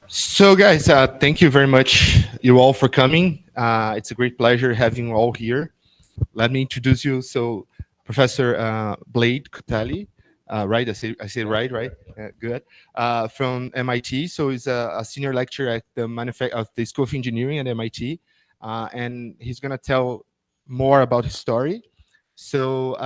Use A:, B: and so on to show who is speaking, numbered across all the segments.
A: So, guys, thank you very much, you all, for coming. It's a great pleasure having you all here. Let me introduce you. So, Professor Blade Kotelly, right? I say right? Good. From MIT. So, he's a senior lecturer at the of the School of Engineering at MIT, and he's gonna tell more about his story. So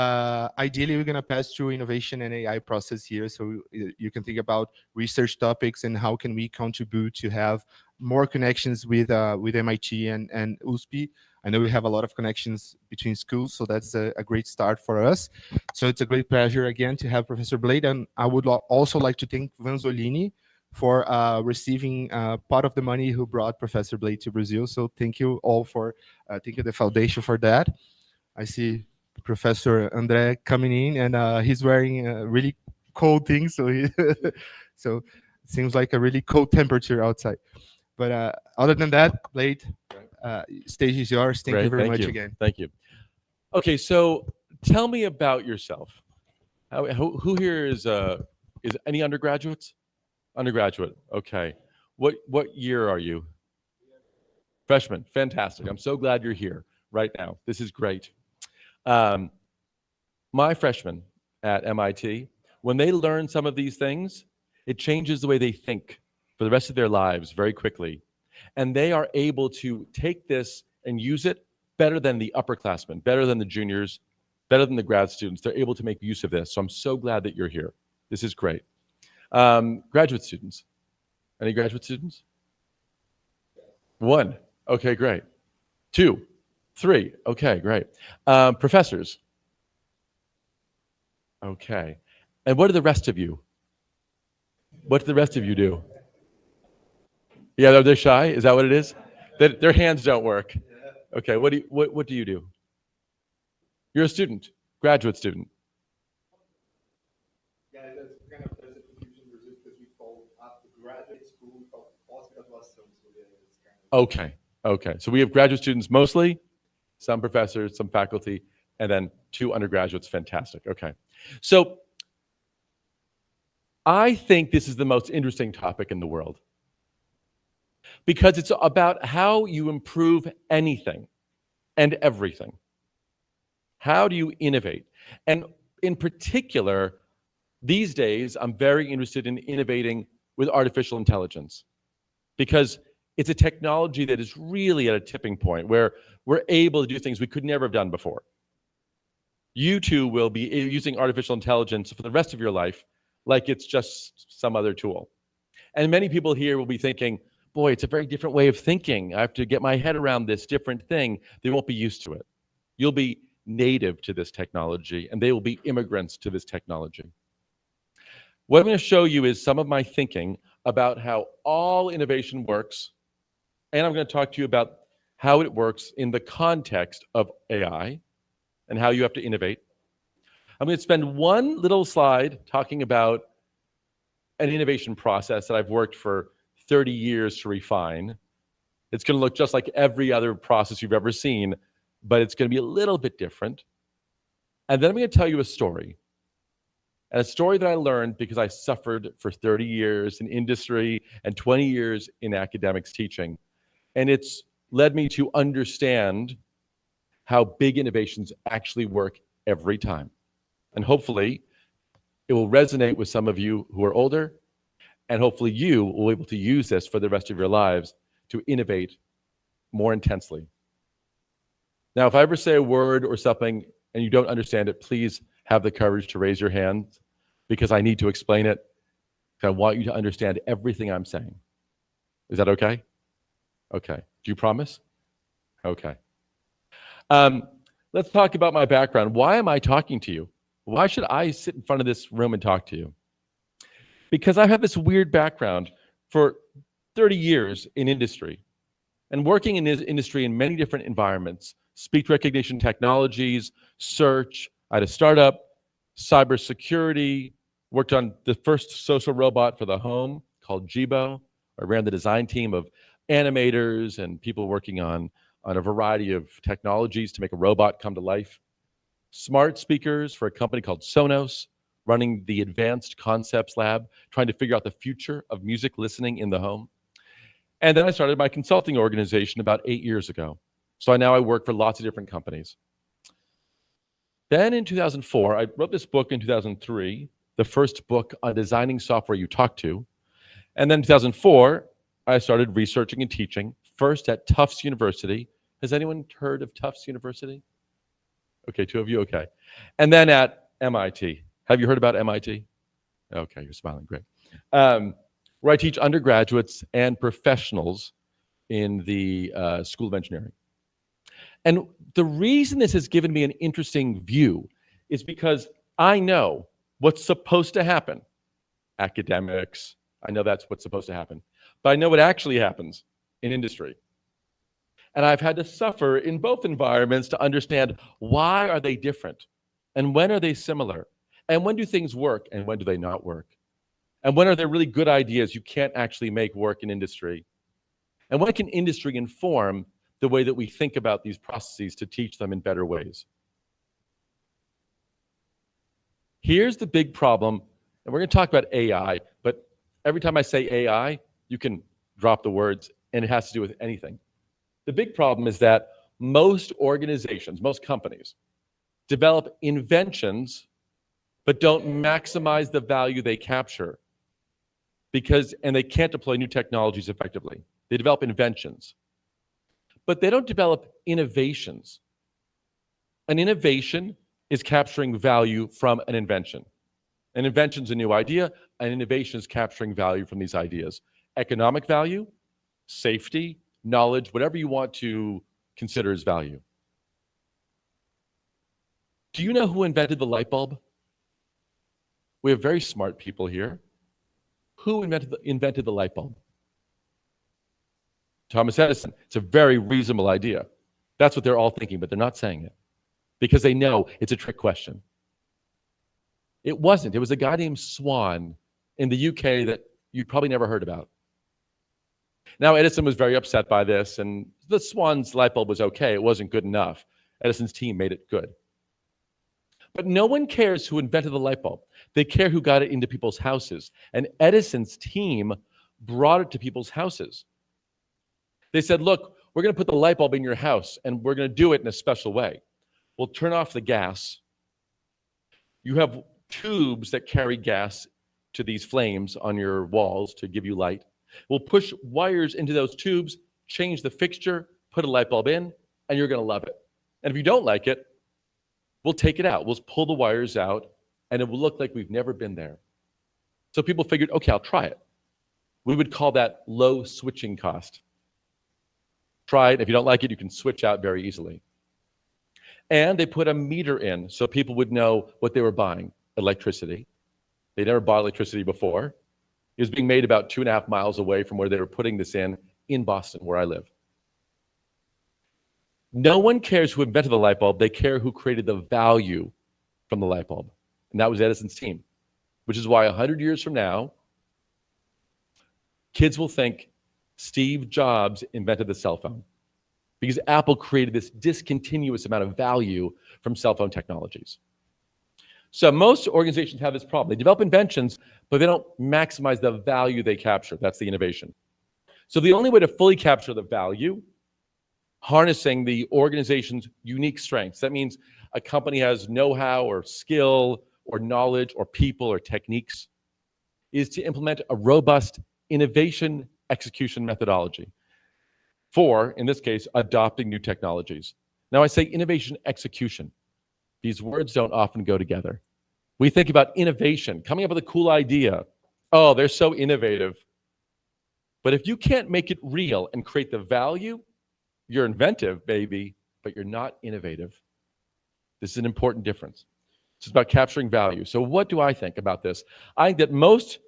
A: ideally, we're going to pass through innovation and AI process here. So you can think about research topics and how can we contribute to have more connections with MIT and USP. I know we have a lot of connections between schools, so that's a great start for us. So it's a great pleasure again to have Professor Blade, and I would also like to thank Vanzolini for receiving part of the money who brought Professor Blade to Brazil. So thank you all for thank you the foundation for that. I see Professor Andre coming in, and he's wearing really cold things, so so it seems like a really cold temperature outside. But other than that, Blade, stage is yours. Thank you
B: Great,
A: very
B: thank
A: much
B: you.
A: again.
B: Thank you. Okay, so tell me about yourself. Who here is any undergraduates? Undergraduate. Okay. What year are you? Freshman. Fantastic. I'm so glad you're here right now. This is great. Um, my freshmen at MIT, when they learn some of these things, it changes the way they think for the rest of their lives very quickly. And they are able to take this and use it better than the upperclassmen, better than the juniors, better than the grad students. They're able to make use of this. So I'm so glad that you're here. This is great. Graduate students. Any graduate students? One. Okay, great. Two. Three. Okay, great. Professors. Okay. And what do the rest of you? What do the rest of you do? Yeah, they're shy. Is that what it is? Their hands don't work. Okay. What do you do? You're a student, graduate student.
A: Yeah, there's kind of there's a confusion in Brazil because we call after graduate school we call pós-graduação. So it's kind of
B: Okay. Okay. So we have graduate students mostly, some professors, some faculty, and then two undergraduates. Fantastic. Okay. So I think this is the most interesting topic in the world because it's about how you improve anything and everything. How do you innovate? And in particular, these days, I'm very interested in innovating with artificial intelligence because it's a technology that is really at a tipping point where we're able to do things we could never have done before. You too will be using artificial intelligence for the rest of your life like it's just some other tool. And many people here will be thinking, boy, it's a very different way of thinking. I have to get my head around this different thing. They won't be used to it. You'll be native to this technology, and they will be immigrants to this technology. What I'm going to show you is some of my thinking about how all innovation works, and I'm going to talk to you about how it works in the context of AI and how you have to innovate. I'm going to spend one little slide talking about an innovation process that I've worked for 30 years to refine. It's going to look just like every other process you've ever seen, but it's going to be a little bit different. And then I'm going to tell you a story. And a story that I learned because I suffered for 30 years in industry and 20 years in academics teaching. And it's led me to understand how big innovations actually work every time. And hopefully, it will resonate with some of you who are older, and hopefully you will be able to use this for the rest of your lives to innovate more intensely. Now, if I ever say a word or something and you don't understand it, please have the courage to raise your hand because I need to explain it. I want you to understand everything I'm saying. Is that okay? Okay. Do you promise? Okay. Let's talk about my background. Why am I talking to you? Why should I sit in front of this room and talk to you? Because I have this weird background for 30 years in industry and working in this industry in many different environments, speech recognition technologies, search. I had a startup, cybersecurity, worked on the first social robot for the home called Jibo. I ran the design team of animators and people working on a variety of technologies to make a robot come to life. Smart speakers for a company called Sonos, running the Advanced Concepts Lab, trying to figure out the future of music listening in the home. And then I started my consulting organization about 8 years ago. So now I work for lots of different companies. Then in 2004, I wrote this book in 2003, the first book on designing software you talk to. And then in 2004, I started researching and teaching, first at Tufts University. Has anyone heard of Tufts University? Okay, 2 of you, okay. And then at MIT. Have you heard about MIT? Okay, you're smiling, great. Where I teach undergraduates and professionals in the School of Engineering. And the reason this has given me an interesting view is because I know what's supposed to happen. Academics, I know that's what's supposed to happen. But I know what actually happens in industry. And I've had to suffer in both environments to understand why are they different? And when are they similar? And when do things work and when do they not work? And when are there really good ideas you can't actually make work in industry? And when can industry inform the way that we think about these processes to teach them in better ways? Here's the big problem, and we're going to talk about AI, but every time I say AI, you can drop the words, and it has to do with anything. The big problem is that most organizations, most companies, develop inventions, but don't maximize the value they capture and they can't deploy new technologies effectively. They develop inventions, but they don't develop innovations. An innovation is capturing value from an invention. An invention is a new idea. An innovation is capturing value from these ideas. Economic value, safety, knowledge, whatever you want to consider as value. Do you know who invented the light bulb? We have very smart people here. Who invented the light bulb? Thomas Edison. It's a very reasonable idea. That's what they're all thinking, but they're not saying it because they know it's a trick question. It wasn't. It was a guy named Swan in the UK that you'd probably never heard about. Now, Edison was very upset by this, and the Swan's light bulb was okay. It wasn't good enough. Edison's team made it good. But no one cares who invented the light bulb. They care who got it into people's houses. And Edison's team brought it to people's houses. They said, look, we're going to put the light bulb in your house, and we're going to do it in a special way. We'll turn off the gas. You have tubes that carry gas to these flames on your walls to give you light. We'll push wires into those tubes, change the fixture, put a light bulb in, and you're going to love it. And if you don't like it, we'll take it out. We'll pull the wires out, and it will look like we've never been there. So people figured, okay, I'll try it. We would call that low switching cost. Try it. If you don't like it, you can switch out very easily. And they put a meter in so people would know what they were buying, electricity. They never bought electricity before. It was being made about 2.5 miles away from where they were putting this in Boston, where I live. No one cares who invented the light bulb. They care who created the value from the light bulb. And that was Edison's team, which is why 100 years from now, kids will think Steve Jobs invented the cell phone because Apple created this discontinuous amount of value from cell phone technologies. So most organizations have this problem. They develop inventions, but they don't maximize the value they capture. That's the innovation. So the only way to fully capture the value, harnessing the organization's unique strengths. That means a company has know-how or skill or knowledge or people or techniques, is to implement a robust innovation execution methodology for, in this case, adopting new technologies. Now I say innovation execution. These words don't often go together. We think about innovation, coming up with a cool idea. Oh, they're so innovative. But if you can't make it real and create the value, you're inventive, baby, but you're not innovative. This is an important difference. It's about capturing value. So what do I think about this? I think that most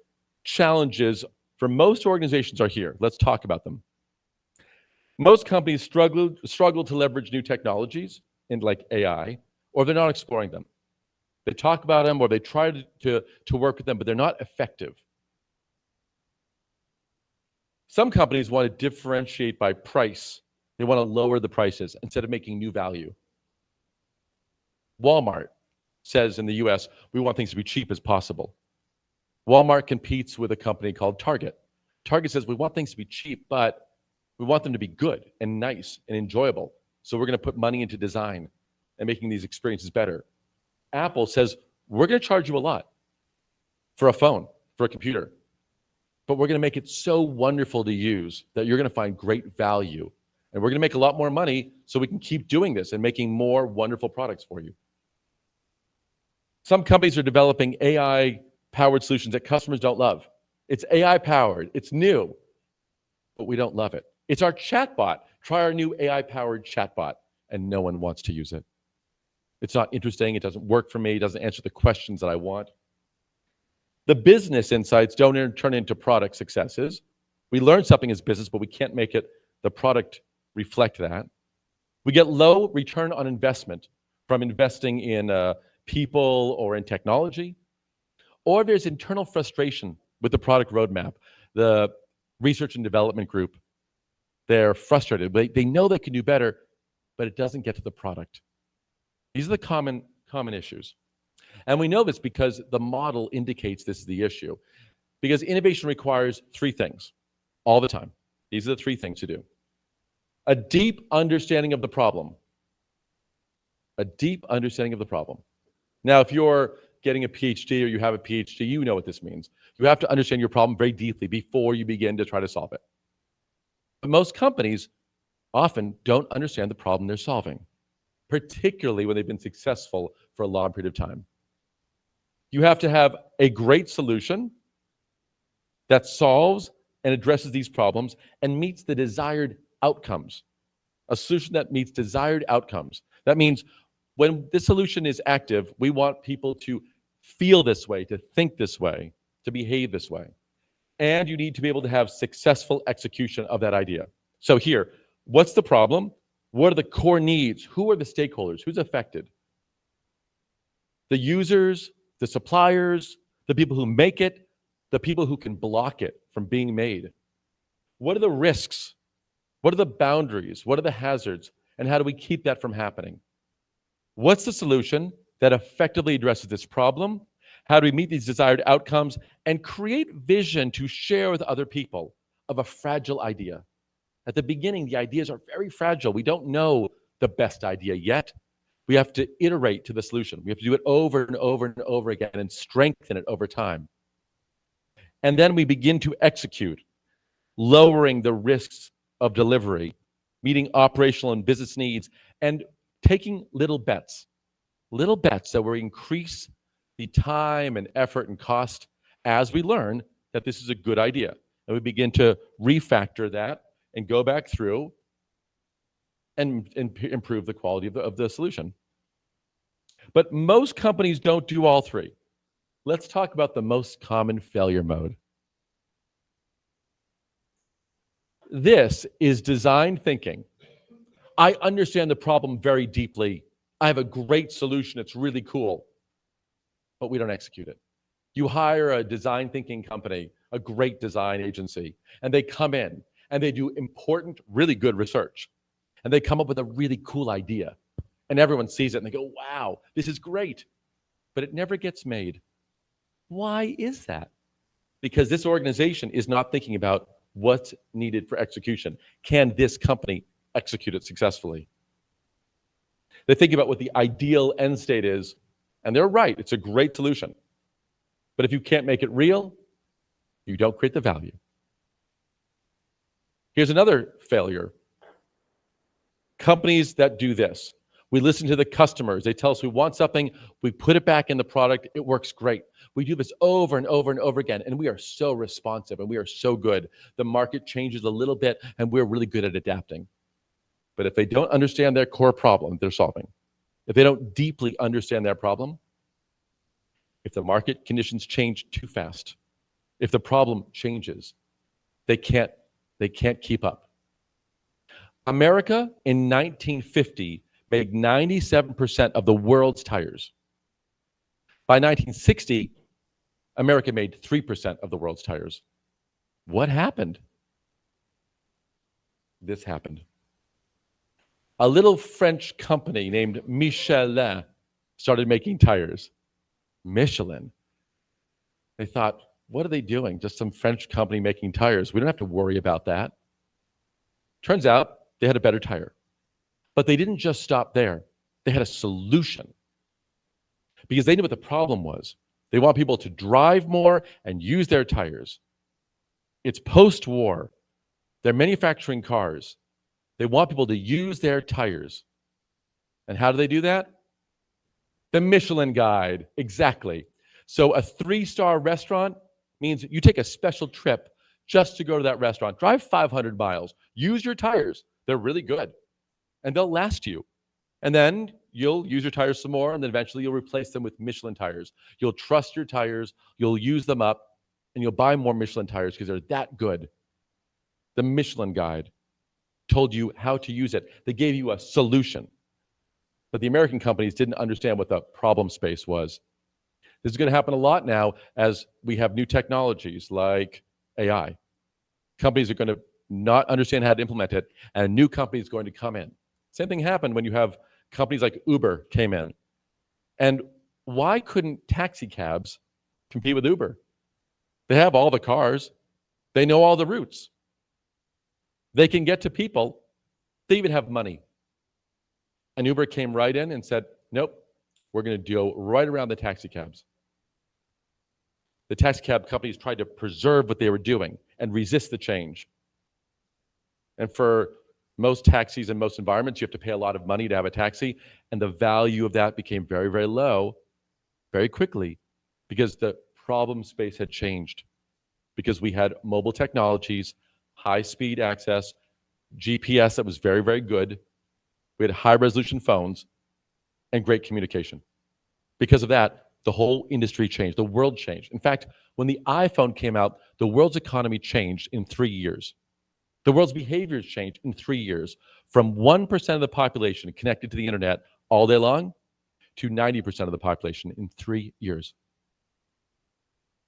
B: challenges for most organizations are here. Let's talk about them. Most companies struggle to leverage new technologies in like AI, or they're not exploring them. They talk about them or they try to work with them, but they're not effective. Some companies want to differentiate by price. They want to lower the prices instead of making new value. Walmart says in the US, we want things to be cheap as possible. Walmart competes with a company called Target. Target says we want things to be cheap, but We want them to be good and nice and enjoyable. So we're going to put money into design and making these experiences better. Apple says, we're going to charge you a lot for a phone, for a computer, but we're going to make it so wonderful to use that you're going to find great value. And we're going to make a lot more money so we can keep doing this and making more wonderful products for you. Some companies are developing AI-powered solutions that customers don't love. It's AI-powered, it's new, but we don't love it. It's our chatbot. Try our new AI-powered chatbot, and no one wants to use it. It's not interesting, it doesn't work for me, it doesn't answer the questions that I want. The business insights don't turn into product successes. We learn something as business, but we can't make the product reflect that. We get low return on investment from investing in people or in technology, or there's internal frustration with the product roadmap. The research and development group, they're frustrated. They know they can do better, but it doesn't get to the product. These are the common issues. And we know this because the model indicates this is the issue. Because innovation requires three things all the time. These are the three things to do. A deep understanding of the problem. A deep understanding of the problem. Now, if you're getting a PhD or you have a PhD, you know what this means. You have to understand your problem very deeply before you begin to try to solve it. But most companies often don't understand the problem they're solving, particularly when they've been successful for a long period of time. You have to have a great solution that solves and addresses these problems and meets the desired outcomes. A solution that meets desired outcomes. That means when this solution is active, we want people to feel this way, to think this way, to behave this way. And you need to be able to have successful execution of that idea. So here, what's the problem? What are the core needs? Who are the stakeholders? Who's affected? The users, the suppliers, the people who make it, the people who can block it from being made. What are the risks? What are the boundaries? What are the hazards? And how do we keep that from happening? What's the solution that effectively addresses this problem? How do we meet these desired outcomes and create vision to share with other people of a fragile idea? At the beginning, the ideas are very fragile. We don't know the best idea yet. We have to iterate to the solution. We have to do it over and over and over again and strengthen it over time. And then we begin to execute, lowering the risks of delivery, meeting operational and business needs, and taking little bets that will increase the time and effort and cost as we learn that this is a good idea. And we begin to refactor that and go back through and improve the quality of the solution. But most companies don't do all three. Let's talk about the most common failure mode. This is design thinking. I understand the problem very deeply. I have a great solution. It's really cool. But we don't execute it. You hire a design thinking company, a great design agency, and they come in and they do important, really good research. And they come up with a really cool idea. And everyone sees it and they go, wow, this is great. But it never gets made. Why is that? Because this organization is not thinking about what's needed for execution. Can this company execute it successfully? They think about what the ideal end state is, and they're right, it's a great solution. But if you can't make it real, you don't create the value. Here's another failure. Companies that do this. We listen to the customers. They tell us we want something. We put it back in the product. It works great. We do this over and over and over again, and we are so responsive, and we are so good. The market changes a little bit, and we're really good at adapting. But if they don't understand their core problem they're solving, if they don't deeply understand their problem, if the market conditions change too fast, if the problem changes, they can't keep up. America in 1950 made 97% of the world's tires. By 1960, America made 3% of the world's tires. What happened? This happened. A little French company named Michelin started making tires. Michelin. They thought, what are they doing? Just some French company making tires. We don't have to worry about that. Turns out they had a better tire. But they didn't just stop there. They had a solution. Because they knew what the problem was. They want people to drive more and use their tires. It's post-war. They're manufacturing cars. They want people to use their tires. And how do they do that? The Michelin Guide, exactly. So a 3-star restaurant means you take a special trip just to go to that restaurant. Drive 500 miles. Use your tires. They're really good. And they'll last you. And then you'll use your tires some more, and then eventually you'll replace them with Michelin tires. You'll trust your tires, you'll use them up, and you'll buy more Michelin tires because they're that good. The Michelin Guide told you how to use it. They gave you a solution. But the American companies didn't understand what the problem space was. This is going to happen a lot now as we have new technologies like AI. Companies are going to not understand how to implement it, and a new company is going to come in. Same thing happened when you have companies like Uber came in. And why couldn't taxi cabs compete with Uber? They have all the cars. They know all the routes. They can get to people. They even have money. And Uber came right in and said, nope, we're going to go right around the taxi cabs. The taxi cab companies tried to preserve what they were doing and resist the change. And for most taxis in most environments, you have to pay a lot of money to have a taxi, and the value of that became very, very low very quickly because the problem space had changed, because we had mobile technologies, high-speed access, GPS that was very, very good. We had high-resolution phones and great communication. Because of that, the whole industry changed. The world changed. In fact, when the iPhone came out, the world's economy changed in 3 years. The world's behaviors changed in 3 years, from 1% of the population connected to the internet all day long to 90% of the population in 3 years.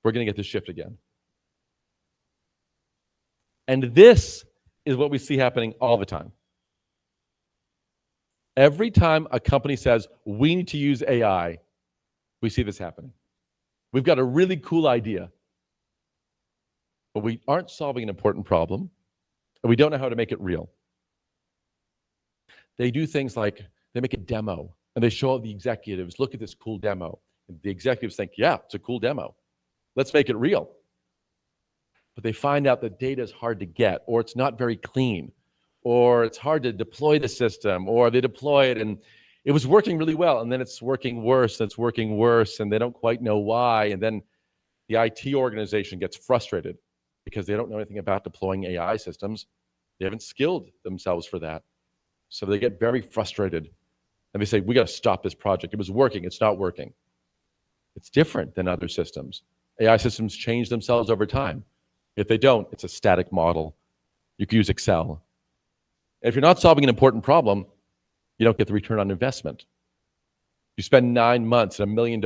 B: We're going to get this shift again. And this is what we see happening all the time. Every time a company says, we need to use AI, we see this happening. We've got a really cool idea, but we aren't solving an important problem, and we don't know how to make it real. They do things like they make a demo, and they show the executives, look at this cool demo. And the executives think, yeah, it's a cool demo. Let's make it real. But they find out that data is hard to get, or it's not very clean, or it's hard to deploy the system, or they deploy it and it was working really well, and then it's working worse, and it's working worse, and they don't quite know why. And then the IT organization gets frustrated because they don't know anything about deploying AI systems. They haven't skilled themselves for that. So they get very frustrated. And they say, we got to stop this project. It was working. It's not working. It's different than other systems. AI systems change themselves over time. If they don't, it's a static model. You can use Excel. If you're not solving an important problem, you don't get the return on investment. You spend 9 months and $1 million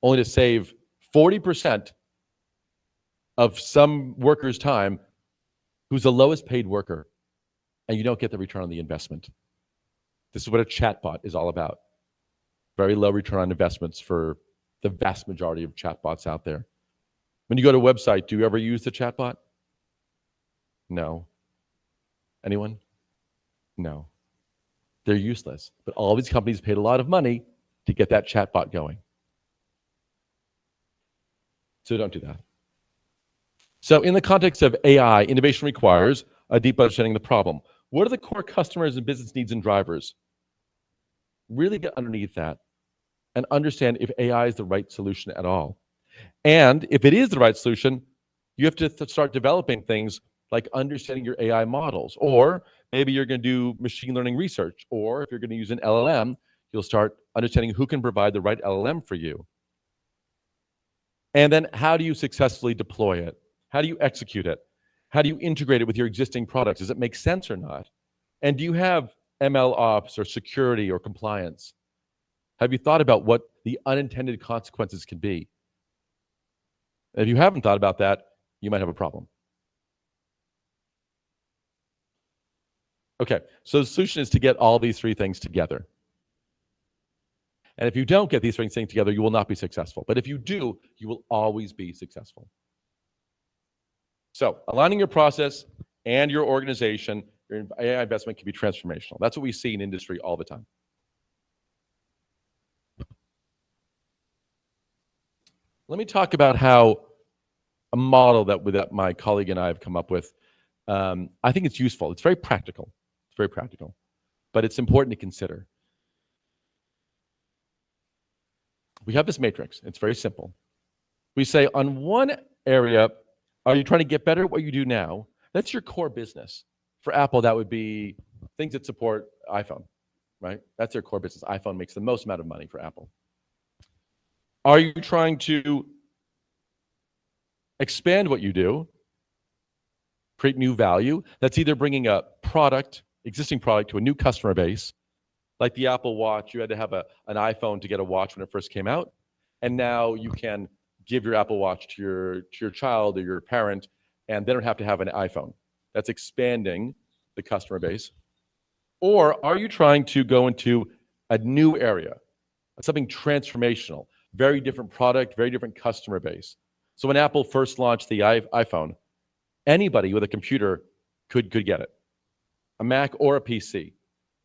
B: only to save 40% of some worker's time who's the lowest paid worker, and you don't get the return on the investment. This is what a chatbot is all about. Very low return on investments for the vast majority of chatbots out there. When you go to a website, do you ever use the chatbot? No. Anyone? No. They're useless. But all these companies paid a lot of money to get that chatbot going. So don't do that. So in the context of AI, innovation requires a deep understanding of the problem. What are the core customers and business needs and drivers? Really get underneath that and understand if AI is the right solution at all. And if it is the right solution, you have to start developing things like understanding your AI models, or maybe you're going to do machine learning research, or if you're going to use an LLM, you'll start understanding who can provide the right LLM for you. And then how do you successfully deploy it? How do you execute it? How do you integrate it with your existing products? Does it make sense or not? And do you have ML ops or security or compliance? Have you thought about what the unintended consequences can be? If you haven't thought about that, you might have a problem. Okay, so the solution is to get all these three things together. And if you don't get these three things together, you will not be successful. But if you do, you will always be successful. So aligning your process and your organization, Your AI investment can be transformational. That's what we see in industry all the time. Let me talk about how a model that my colleague and I have come up with, I think it's useful. It's very practical. It's very practical, but it's important to consider. We have this matrix. It's very simple. We say on one area, are you trying to get better at what you do now? That's your core business. For Apple, that would be things that support iPhone, right? That's their core business. iPhone makes the most amount of money for Apple. Are you trying to expand what you do, create new value? That's either bringing a product, existing product, to a new customer base, like the Apple Watch. You had to have an iPhone to get a watch when it first came out, and now you can give your Apple Watch to your child or your parent, and they don't have to have an iPhone. That's expanding the customer base. Or are you trying to go into a new area, something transformational, very different product, very different customer base? So when Apple first launched the iPhone, anybody with a computer could get it, a Mac or a PC.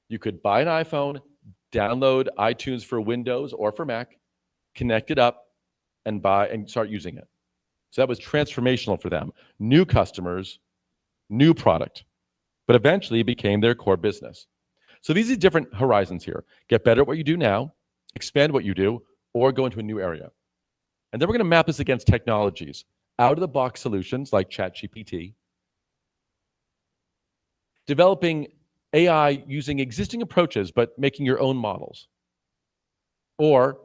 B: You could buy an iPhone, download iTunes for Windows or for Mac, connect it up, and buy and start using it. So that was transformational for them. New customers, new product, but eventually it became their core business. So these are different horizons here. Get better at what you do now, expand what you do, or go into a new area. And then we're going to map this against technologies, out-of-the-box solutions like ChatGPT, developing AI using existing approaches but making your own models, or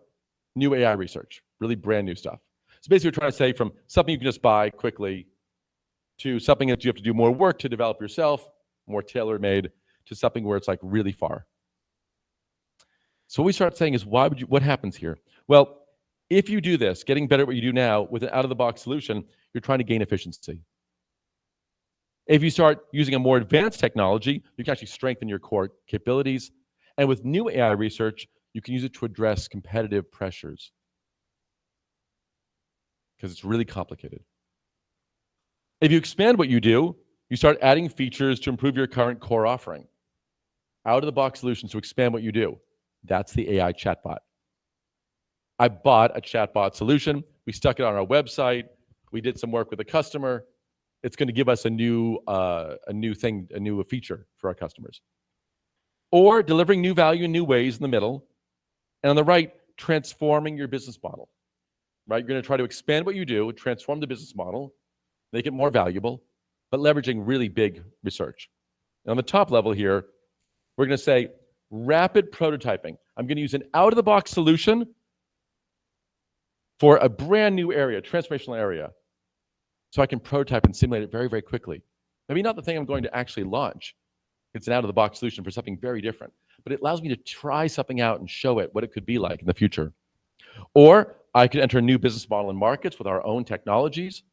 B: new AI research, really brand new stuff. So basically we're trying to say from something you can just buy quickly to something that you have to do more work to develop yourself, more tailor-made, to something where it's like really far. So what we start saying is, what happens here? Well, if you do this, getting better at what you do now with an out-of-the-box solution, you're trying to gain efficiency. If you start using a more advanced technology, you can actually strengthen your core capabilities. And with new AI research, you can use it to address competitive pressures, because it's really complicated. If you expand what you do, you start adding features to improve your current core offering. Out-of-the-box solutions to expand what you do. That's the AI chatbot. I bought a chatbot solution. We stuck it on our website. We did some work with a customer. It's going to give us a new feature for our customers. Or delivering new value in new ways in the middle. And on the right, transforming your business model. Right? You're going to try to expand what you do, transform the business model, make it more valuable, but leveraging really big research. And on the top level here, we're going to say rapid prototyping. I'm going to use an out-of-the-box solution for a brand new area, transformational area, so I can prototype and simulate it very, very quickly. Maybe not the thing I'm going to actually launch. It's an out-of-the-box solution for something very different, but it allows me to try something out and show it what it could be like in the future. Or I could enter a new business model in markets with our own technologies,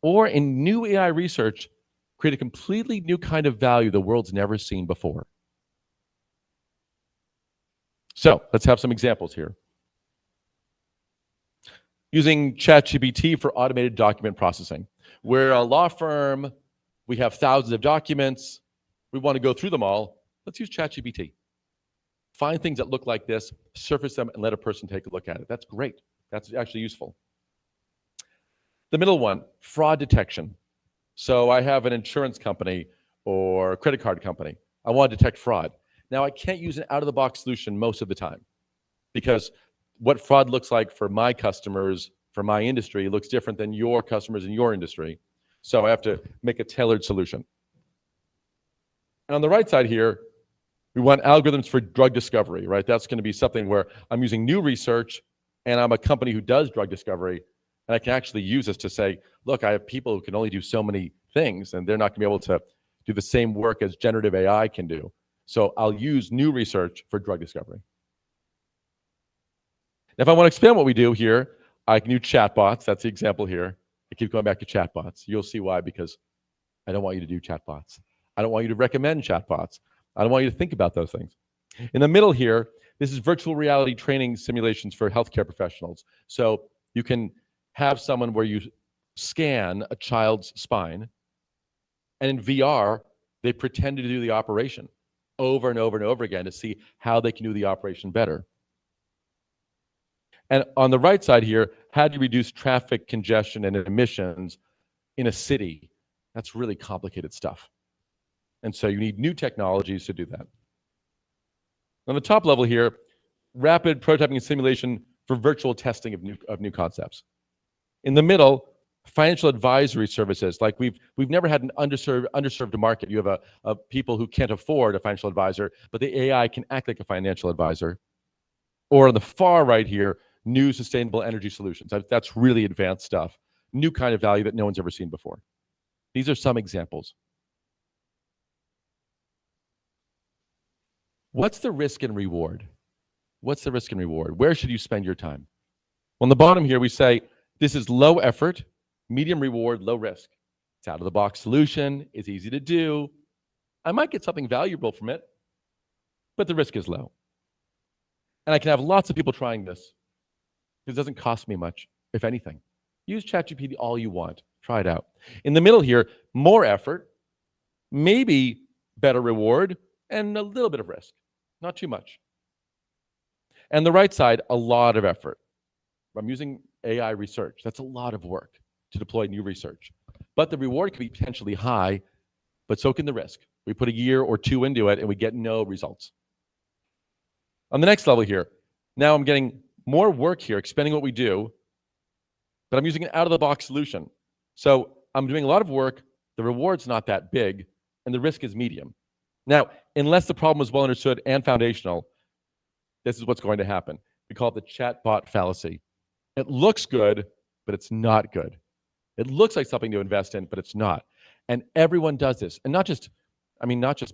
B: or in new AI research, create a completely new kind of value the world's never seen before. So let's have some examples here. Using ChatGPT for automated document processing. We're a law firm, we have thousands of documents, we want to go through them all. Let's use ChatGPT. Find things that look like this, surface them, and let a person take a look at it. That's great. That's actually useful. The middle one, fraud detection. So I have an insurance company or a credit card company. I want to detect fraud. Now, I can't use an out-of-the-box solution most of the time, because what fraud looks like for my customers, for my industry, looks different than your customers in your industry. So I have to make a tailored solution. And on the right side here, we want algorithms for drug discovery, right? That's going to be something where I'm using new research, and I'm a company who does drug discovery, and I can actually use this to say, look, I have people who can only do so many things, and they're not going to be able to do the same work as generative AI can do. So I'll use new research for drug discovery. If I want to expand what we do here, I can use chatbots. That's the example here. I keep going back to chatbots. You'll see why, because I don't want you to do chatbots. I don't want you to recommend chatbots. I don't want you to think about those things. In the middle here, this is virtual reality training simulations for healthcare professionals. So you can have someone where you scan a child's spine, and in VR, They pretend to do the operation over and over and over again to see how they can do the operation better. And on the right side here, how do you reduce traffic congestion and emissions in a city? That's really complicated stuff. And so you need new technologies to do that. On the top level here, rapid prototyping and simulation for virtual testing of new concepts. In the middle, financial advisory services. Like we've never had an underserved market. You have a people who can't afford a financial advisor, but the AI can act like a financial advisor. Or on the far right here, new sustainable energy solutions. That's really advanced stuff. New kind of value that no one's ever seen before. These are some examples. What's the risk and reward? What's the risk and reward? Where should you spend your time? On the bottom here, we say, this is low effort, medium reward, low risk. It's out of the box solution, it's easy to do. I might get something valuable from it, but the risk is low. And I can have lots of people trying this. It doesn't cost me much, if anything. Use ChatGPT all you want. Try it out. In the middle here, more effort, maybe better reward, and a little bit of risk. Not too much. And the right side, a lot of effort. I'm using AI research. That's a lot of work to deploy new research. But the reward can be potentially high, but so can the risk. We put a year or two into it and we get no results. On the next level here, now I'm getting more work here, expanding what we do, but I'm using an out-of-the-box solution. So I'm doing a lot of work, the reward's not that big, and the risk is medium. Now, unless the problem is well understood and foundational, this is what's going to happen. We call it the chatbot fallacy. It looks good, but it's not good. It looks like something to invest in, but it's not. And everyone does this. And not just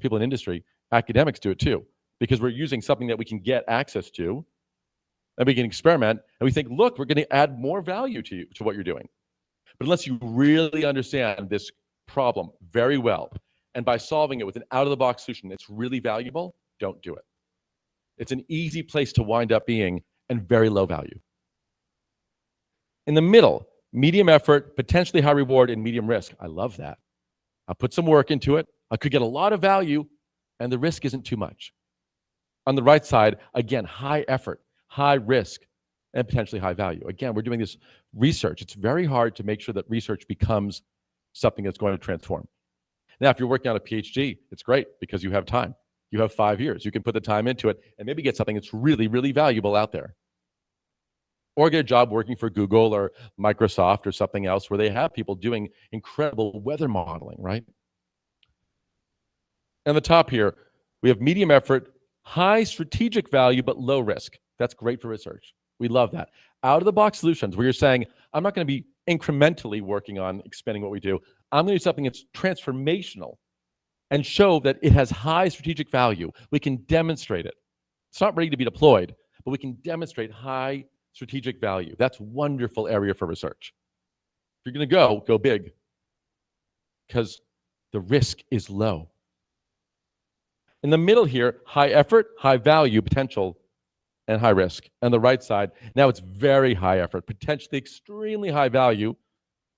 B: people in industry, academics do it too, because we're using something that we can get access to, and we can experiment, and we think, look, we're going to add more value to you, to what you're doing. But unless you really understand this problem very well, and by solving it with an out-of-the-box solution that's really valuable, don't do it. It's an easy place to wind up being and very low value. In the middle, medium effort, potentially high reward, and medium risk. I love that. I'll put some work into it. I could get a lot of value, and the risk isn't too much. On the right side, again, high effort, high risk, and potentially high value. Again, we're doing this research. It's very hard to make sure that research becomes something that's going to transform. Now, if you're working on a PhD, it's great because you have time. You have 5 years. You can put the time into it and maybe get something that's really, really valuable out there. Or get a job working for Google or Microsoft or something else where they have people doing incredible weather modeling, right? And the top here, we have medium effort, high strategic value, but low risk. That's great for research. We love that. Out-of-the-box solutions where you're saying, I'm not going to be incrementally working on expanding what we do. I'm going to do something that's transformational and show that it has high strategic value. We can demonstrate it. It's not ready to be deployed, but we can demonstrate high strategic value. That's a wonderful area for research. If you're going to go big because the risk is low. In the middle here, high effort, high value potential, and high risk. And the right side, now it's very high effort, potentially extremely high value,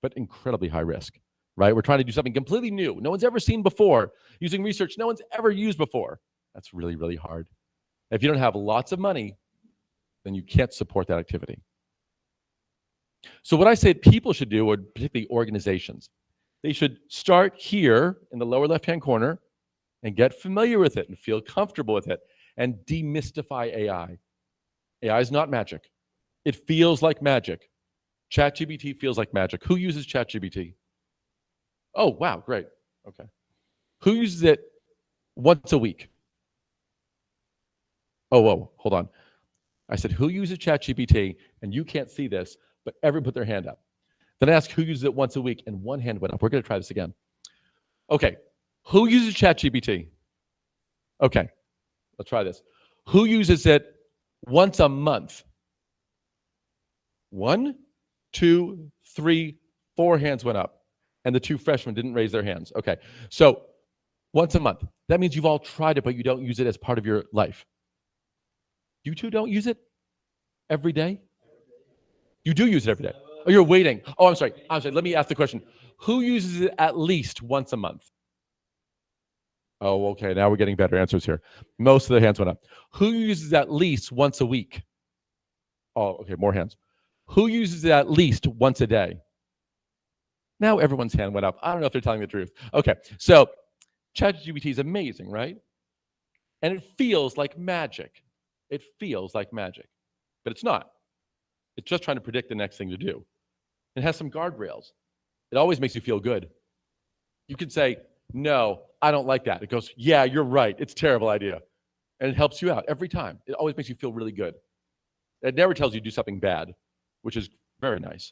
B: but incredibly high risk, right? We're trying to do something completely new. No one's ever seen before, using research no one's ever used before. That's really, really hard. If you don't have lots of money, then you can't support that activity. So what I say people should do, or particularly organizations, they should start here in the lower left-hand corner and get familiar with it and feel comfortable with it and demystify AI. AI is not magic. It feels like magic. ChatGPT feels like magic. Who uses ChatGPT? Oh, wow, great. Okay. Who uses it once a week? Oh, whoa, hold on. I said, who uses ChatGPT? And you can't see this, but everyone put their hand up. Then I asked who uses it once a week, and one hand went up. We're going to try this again. Okay. Who uses ChatGPT? Okay. Let's try this. Who uses it once a month? 1, 2, 3, 4 hands went up. And the 2 freshmen didn't raise their hands. Okay. So once a month. That means you've all tried it, but you don't use it as part of your life. You two don't use it every day? You do use it every day. Oh, you're waiting. Oh, I'm sorry. Let me ask the question. Who uses it at least once a month? Oh, okay. Now we're getting better answers here. Most of the hands went up. Who uses at least once a week? Oh, okay. More hands. Who uses it at least once a day? Now everyone's hand went up. I don't know if they're telling the truth. Okay. So ChatGPT is amazing, right? And it feels like magic. It feels like magic, but it's not. It's just trying to predict the next thing to do. It has some guardrails. It always makes you feel good. You can say, no, I don't like that. It goes, yeah, you're right. It's a terrible idea. And it helps you out every time. It always makes you feel really good. It never tells you to do something bad, which is very nice.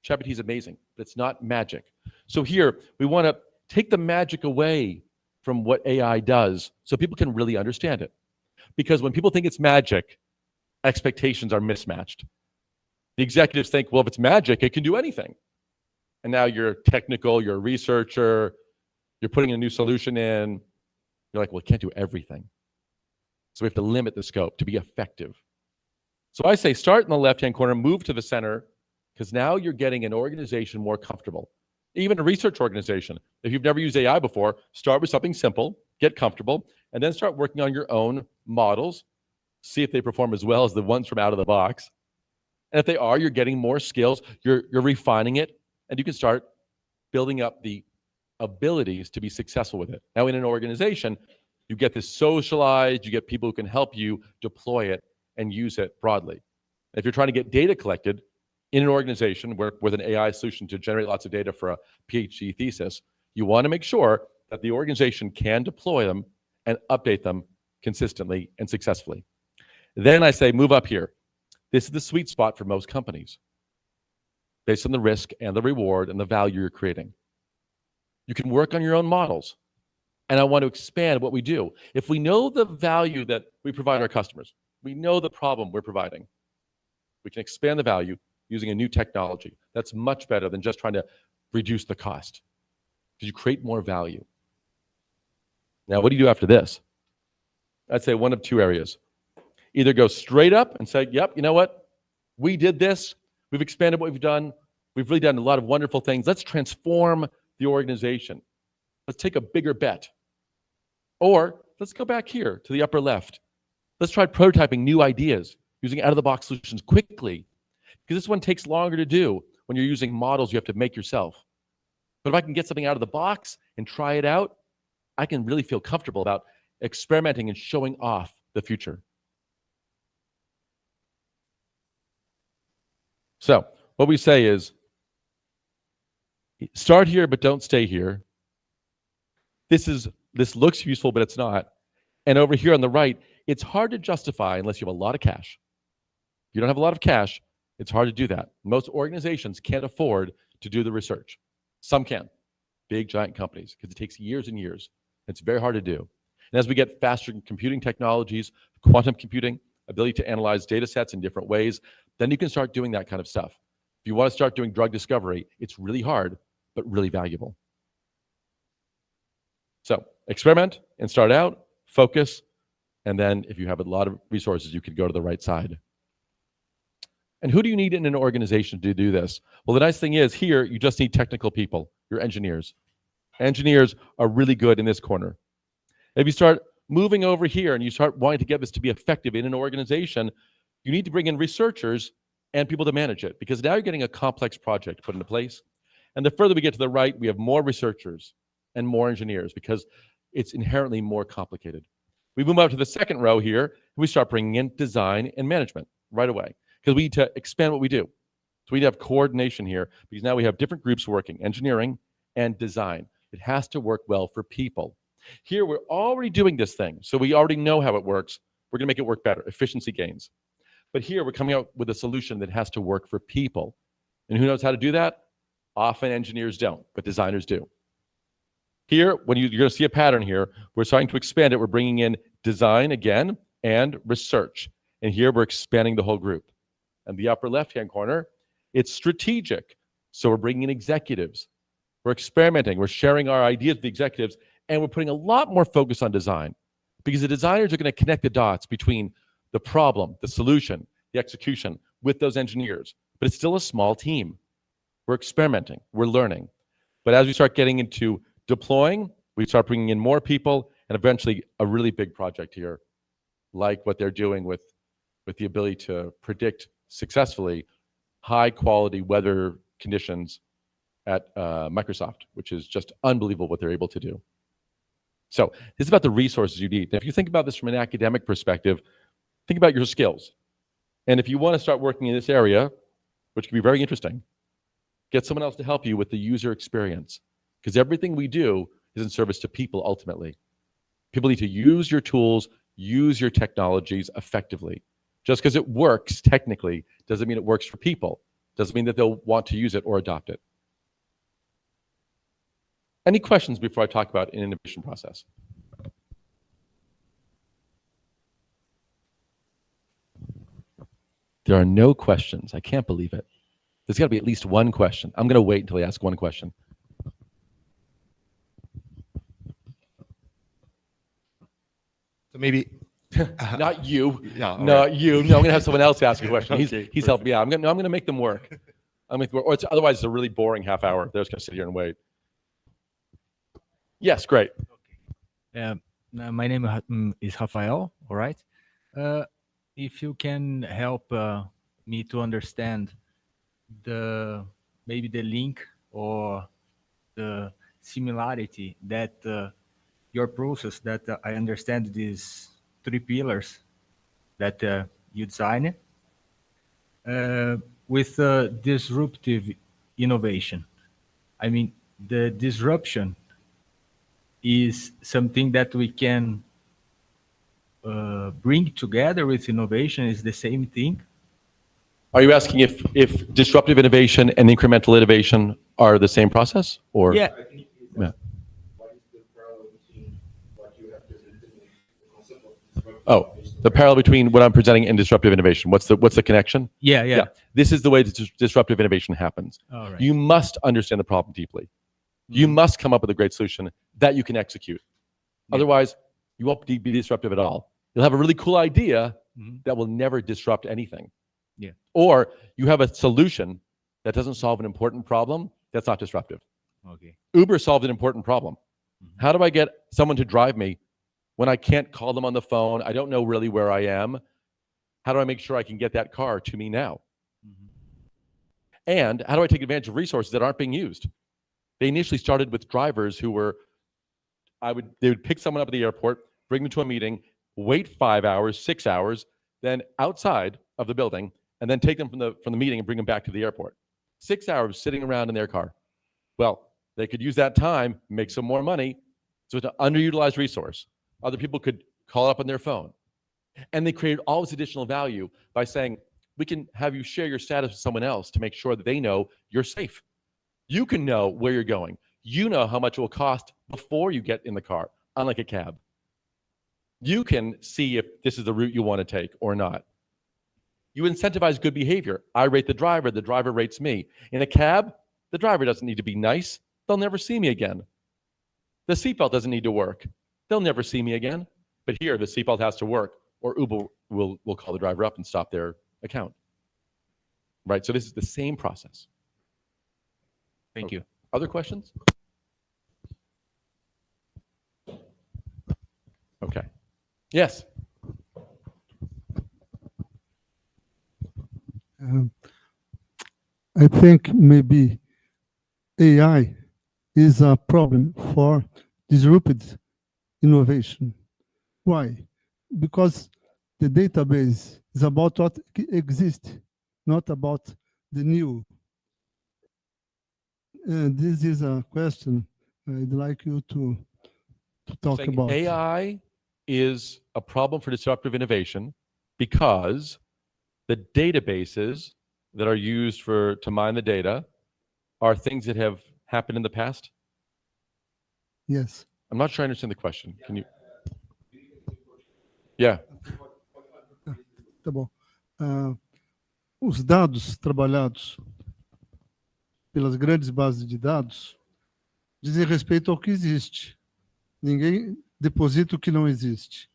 B: ChatGPT is amazing, but it's not magic. So here, we want to take the magic away from what AI does so people can really understand it. Because when people think it's magic, expectations are mismatched. The executives think, well, if it's magic, it can do anything. And now you're technical, you're a researcher, you're putting a new solution in. You're like, well, it can't do everything. So we have to limit the scope to be effective. So I say start in the left-hand corner, move to the center, because now you're getting an organization more comfortable. Even a research organization. If you've never used AI before, start with something simple, get comfortable, and then start working on your own models, see if they perform as well as the ones from out of the box. And if they are, you're getting more skills, you're refining it, and you can start building up the abilities to be successful with it. Now in an organization, you get this socialized, you get people who can help you deploy it and use it broadly. If you're trying to get data collected in an organization with an AI solution to generate lots of data for a PhD thesis, you want to make sure that the organization can deploy them and update them consistently and successfully. Then I say, move up here. This is the sweet spot for most companies based on the risk and the reward and the value you're creating. You can work on your own models. And I want to expand what we do. If we know the value that we provide our customers, we know the problem we're providing, we can expand the value using a new technology. That's much better than just trying to reduce the cost, because you create more value. Now, what do you do after this? I'd say one of two areas. Either go straight up and say, yep, you know what? We did this. We've expanded what we've done. We've really done a lot of wonderful things. Let's transform the organization. Let's take a bigger bet. Or let's go back here to the upper left. Let's try prototyping new ideas using out-of-the-box solutions quickly, because this one takes longer to do when you're using models you have to make yourself. But if I can get something out of the box and try it out, I can really feel comfortable about experimenting and showing off the future. So what we say is, start here, but don't stay here. This looks useful, but it's not. And over here on the right, it's hard to justify unless you have a lot of cash. If you don't have a lot of cash, it's hard to do that. Most organizations can't afford to do the research. Some can, big giant companies, because it takes years and years. It's very hard to do. And as we get faster computing technologies, quantum computing, ability to analyze data sets in different ways, then you can start doing that kind of stuff. If you want to start doing drug discovery, it's really hard, but really valuable. So experiment and start out, focus, and then if you have a lot of resources, you can go to the right side. And who do you need in an organization to do this? Well, the nice thing is here, you just need technical people, your engineers. Engineers are really good in this corner. If you start moving over here and you start wanting to get this to be effective in an organization, you need to bring in researchers and people to manage it, because now you're getting a complex project put into place. And the further we get to the right, we have more researchers and more engineers, because it's inherently more complicated. We move up to the second row here, and we start bringing in design and management right away, because we need to expand what we do. So we need to have coordination here, because now we have different groups working, engineering and design. It has to work well for people. Here, we're already doing this thing, so we already know how it works. We're going to make it work better, efficiency gains. But here, we're coming out with a solution that has to work for people. And who knows how to do that? Often engineers don't, but designers do. Here, when you're going to see a pattern here, we're starting to expand it. We're bringing in design again and research. And here, we're expanding the whole group. And the upper left-hand corner, it's strategic. So we're bringing in executives. We're experimenting. We're sharing our ideas with the executives. And we're putting a lot more focus on design, because the designers are going to connect the dots between the problem, the solution, the execution with those engineers. But it's still a small team. We're experimenting. We're learning. But as we start getting into deploying, we start bringing in more people, and eventually a really big project here, like what they're doing with the ability to predict successfully high quality weather conditions at Microsoft, which is just unbelievable what they're able to do. So this is about the resources you need. Now, if you think about this from an academic perspective, think about your skills. And if you want to start working in this area, which can be very interesting, get someone else to help you with the user experience. Because everything we do is in service to people ultimately. People need to use your tools, use your technologies effectively. Just because it works technically doesn't mean it works for people. Doesn't mean that they'll want to use it or adopt it. Any questions before I talk about an innovation process? There are no questions. I can't believe it. There's got to be at least one question. I'm going to wait until I ask one question.
A: So maybe
B: Not you.
A: Yeah,
B: Not you. No, I'm going to have someone else ask a question.
A: Okay,
B: He's helping me out. I'm going to make them work. Or otherwise, it's a really boring half hour. They're just going to sit here and wait. Yes, great.
C: My name is Rafael, all right? If you can help me to understand maybe the link or the similarity that your process that I understand these 3 pillars that you designed with disruptive innovation. I mean, the disruption is something that we can bring together with innovation, is the same thing.
B: Are you asking if disruptive innovation and incremental innovation are the same process? Or
C: Yeah.
B: Yeah. Oh, the parallel between what I'm presenting and disruptive innovation. What's the connection?
C: Yeah.
B: This is the way that disruptive innovation happens.
C: All right.
B: You must understand the problem deeply. You must come up with a great solution that you can execute.
C: Yeah.
B: Otherwise, you won't be disruptive at all. You'll have a really cool idea that will never disrupt anything.
C: Yeah.
B: Or you have a solution that doesn't solve an important problem, that's not disruptive.
C: Okay.
B: Uber solved an important problem. How do I get someone to drive me when I can't call them on the phone? I don't know really where I am. How do I make sure I can get that car to me now? And how do I take advantage of resources that aren't being used? They initially started with drivers who were, they would pick someone up at the airport, bring them to a meeting, wait 5 hours, 6 hours, then outside of the building, and then take them from the meeting and bring them back to the airport. 6 hours sitting around in their car. Well, they could use that time, make some more money. So it's an underutilized resource. Other people could call up on their phone. And they created all this additional value by saying, we can have you share your status with someone else to make sure that they know you're safe. You can know where you're going. You know how much it will cost before you get in the car, unlike a cab. You can see if this is the route you want to take or not. You incentivize good behavior. I rate the driver rates me. In a cab, the driver doesn't need to be nice. They'll never see me again. The seatbelt doesn't need to work. They'll never see me again. But here, the seatbelt has to work, or Uber will call the driver up and stop their account. Right? So this is the same process.
C: Thank you.
B: Other questions? Okay. Yes.
D: I think maybe AI is a problem for disruptive innovation. Why? Because the database is about what exists, not about the new. This is a question I'd like you to talk about.
B: AI is a problem for disruptive innovation because the databases that are used to mine the data are things that have happened in the past?
D: Yes.
B: I'm not sure I understand the question. Can you? Yeah.
D: Tá bom. Os dados trabalhados pelas grandes bases de dados dizem respeito ao que existe. Ninguém deposita o que não existe.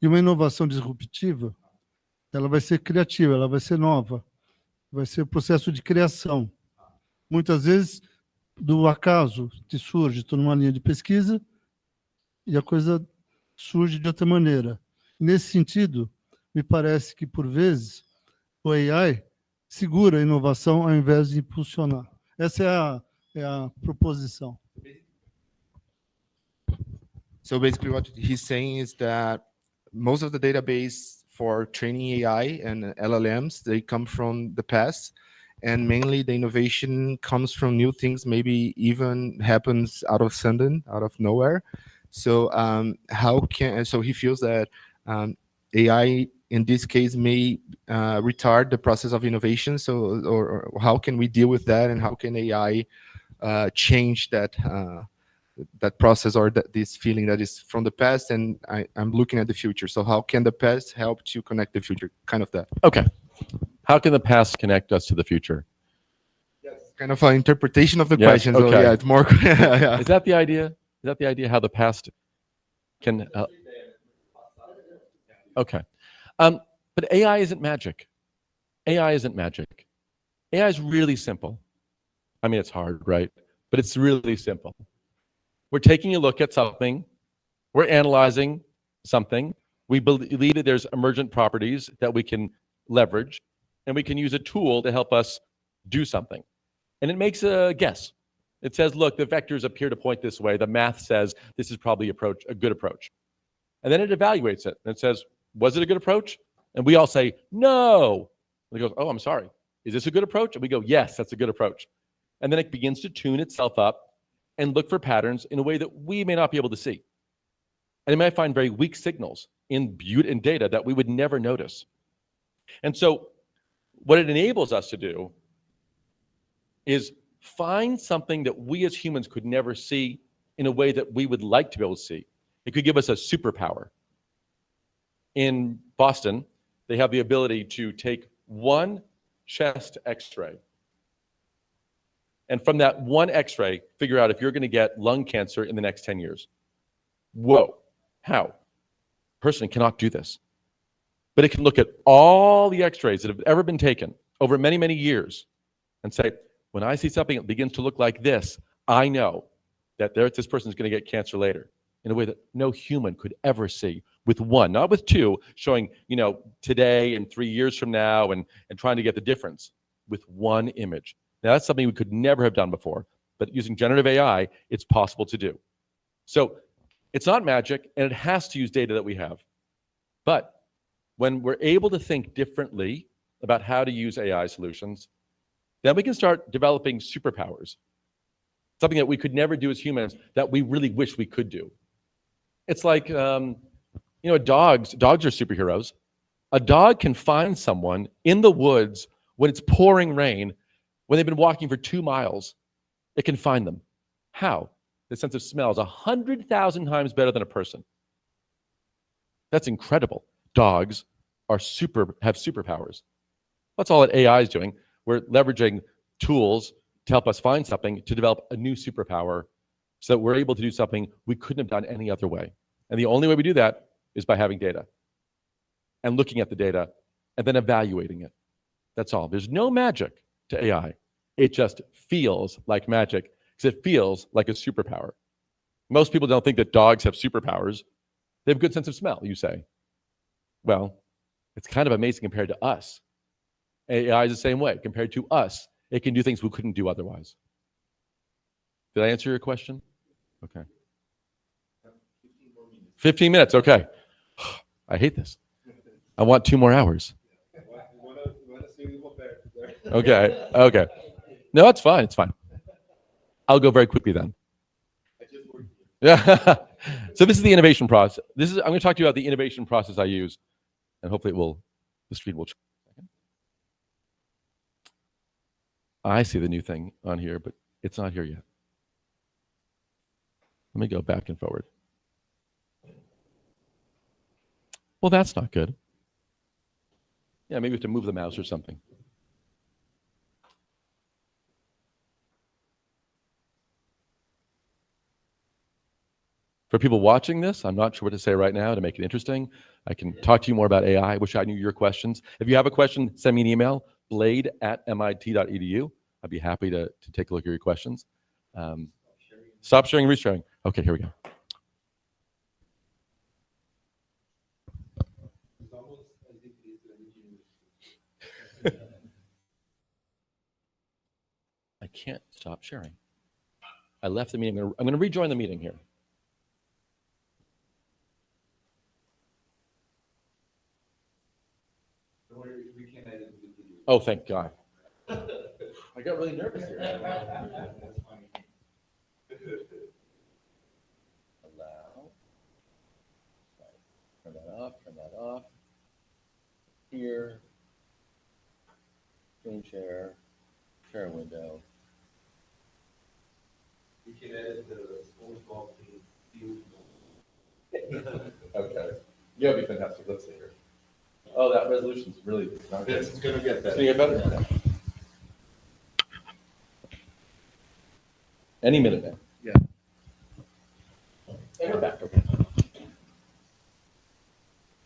D: E uma inovação disruptiva, ela vai ser criativa, ela vai ser nova, vai ser processo de criação. Muitas vezes, do acaso, te surge, estou numa linha de pesquisa, e a coisa surge de outra maneira. Nesse sentido, me parece que, por vezes, o AI segura a inovação ao invés de impulsionar. Essa é a proposição.
A: So basically what he's saying is that most of the database for training AI and LLMs, they come from the past, and mainly the innovation comes from new things, maybe even happens out of sudden, out of nowhere. So so he feels that AI in this case may retard the process of innovation. So, or how can we deal with that, and how can AI change that that process, or this feeling that is from the past, and I'm looking at the future. So how can the past help to connect the future? Kind of that.
B: Okay. How can the past connect us to the future?
A: Yes. Kind of an interpretation of the
B: Yes,
A: question. So
B: okay.
A: yeah, it's more. Yeah.
B: Is that the idea? Is that the idea? How the past can? Okay. But AI isn't magic. AI isn't magic. AI is really simple. I mean, it's hard, right? But it's really simple. We're taking a look at something. We're analyzing something. We believe that there's emergent properties that we can leverage, and we can use a tool to help us do something. And it makes a guess. It says, look, the vectors appear to point this way. The math says this is probably a good approach. And then it evaluates it. And it says, was it a good approach? And we all say, no. And it goes, oh, I'm sorry. Is this a good approach? And we go, yes, that's a good approach. And then it begins to tune itself up and look for patterns in a way that we may not be able to see. And it might find very weak signals in data that we would never notice. And so what it enables us to do is find something that we as humans could never see in a way that we would like to be able to see. It could give us a superpower. In Boston, they have the ability to take one chest x-ray, and from that one x-ray, figure out if you're going to get lung cancer in the next 10 years. Whoa, how? A person cannot do this. But it can look at all the x-rays that have ever been taken over many, many years and say, when I see something that begins to look like this, I know that this person is going to get cancer later, in a way that no human could ever see, with one, not with two, showing, today and 3 years from now, and trying to get the difference with one image. Now, that's something we could never have done before, but using generative AI, it's possible to do. So it's not magic, and it has to use data that we have. But when we're able to think differently about how to use AI solutions, then we can start developing superpowers, something that we could never do as humans that we really wish we could do. It's like, dogs are superheroes. A dog can find someone in the woods when it's pouring rain, when they've been walking for 2 miles. It can find them. How? The sense of smell is 100,000 times better than a person. That's incredible. Dogs have superpowers. That's all that AI is doing. We're leveraging tools to help us find something, to develop a new superpower, so that we're able to do something we couldn't have done any other way. And the only way we do that is by having data and looking at the data and then evaluating it. That's all. There's no magic to AI. It just feels like magic because it feels like a superpower. Most people don't think that dogs have superpowers. They have a good sense of smell, you say. Well, it's kind of amazing compared to us. AI is the same way. Compared to us, it can do things we couldn't do otherwise. Did I answer your question? Okay. 15 minutes, okay. I hate this. I want 2 more hours. Okay. No, it's fine, it's fine. I'll go very quickly then. Yeah. So this is the innovation process. I'm going to talk to you about the innovation process I use, and hopefully the screen will change. I see the new thing on here, but it's not here yet. Let me go back and forward. Well, that's not good. Yeah, maybe we have to move the mouse or something. For people watching this, I'm not sure what to say right now to make it interesting. I can talk to you more about AI. I wish I knew your questions. If you have a question, send me an email, blade@mit.edu. I'd be happy to take a look at your questions. Stop sharing, resharing. Okay, here we go. I can't stop sharing. I left the meeting. I'm going to rejoin the meeting here. Oh, thank God. I got really nervous here. Allow. Turn that off, turn that off. Here. Screen share. Share window.
E: You can edit the SpongeBob thing.
B: Okay. Yeah, it'll be fantastic. Let's see here. Oh, that resolution's really not good.
E: It's going to get
B: It's
E: better.
B: gonna get better? Any minute now.
E: Yeah.
B: And we're back. Okay.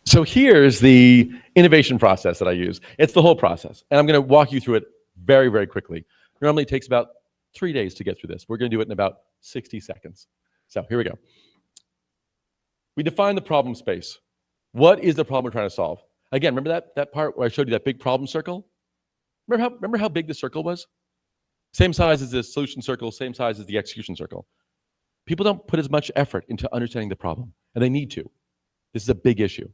B: So here's the innovation process that I use. It's the whole process. And I'm going to walk you through it very, very quickly. Normally it takes about 3 days to get through this. We're going to do it in about 60 seconds. So here we go. We define the problem space. What is the problem we're trying to solve? Again, remember that part where I showed you that big problem circle? Remember how big the circle was? Same size as the solution circle, same size as the execution circle. People don't put as much effort into understanding the problem, and they need to. This is a big issue.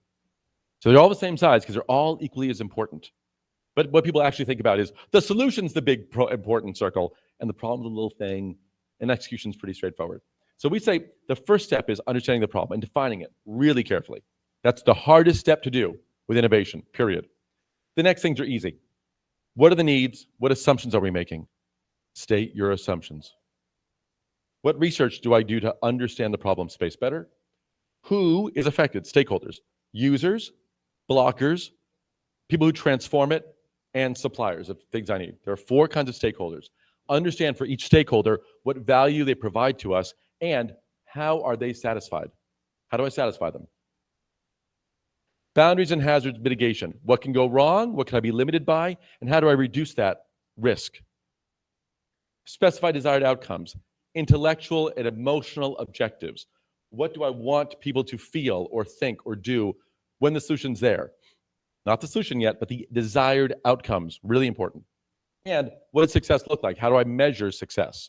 B: So they're all the same size because they're all equally as important. But what people actually think about is the solution's the big important circle, and the problem's a little thing, and execution's pretty straightforward. So we say the first step is understanding the problem and defining it really carefully. That's the hardest step to do with innovation, period. The next things are easy. What are the needs? What assumptions are we making? State your assumptions. What research do I do to understand the problem space better? Who is affected? Stakeholders. Users, blockers, people who transform it, and suppliers of things I need. There are 4 kinds of stakeholders. Understand for each stakeholder what value they provide to us and how are they satisfied. How do I satisfy them? Boundaries and hazards mitigation. What can go wrong? What can I be limited by? And how do I reduce that risk? Specify desired outcomes. Intellectual and emotional objectives. What do I want people to feel or think or do when the solution's there? Not the solution yet, but the desired outcomes, really important. And what does success look like? How do I measure success?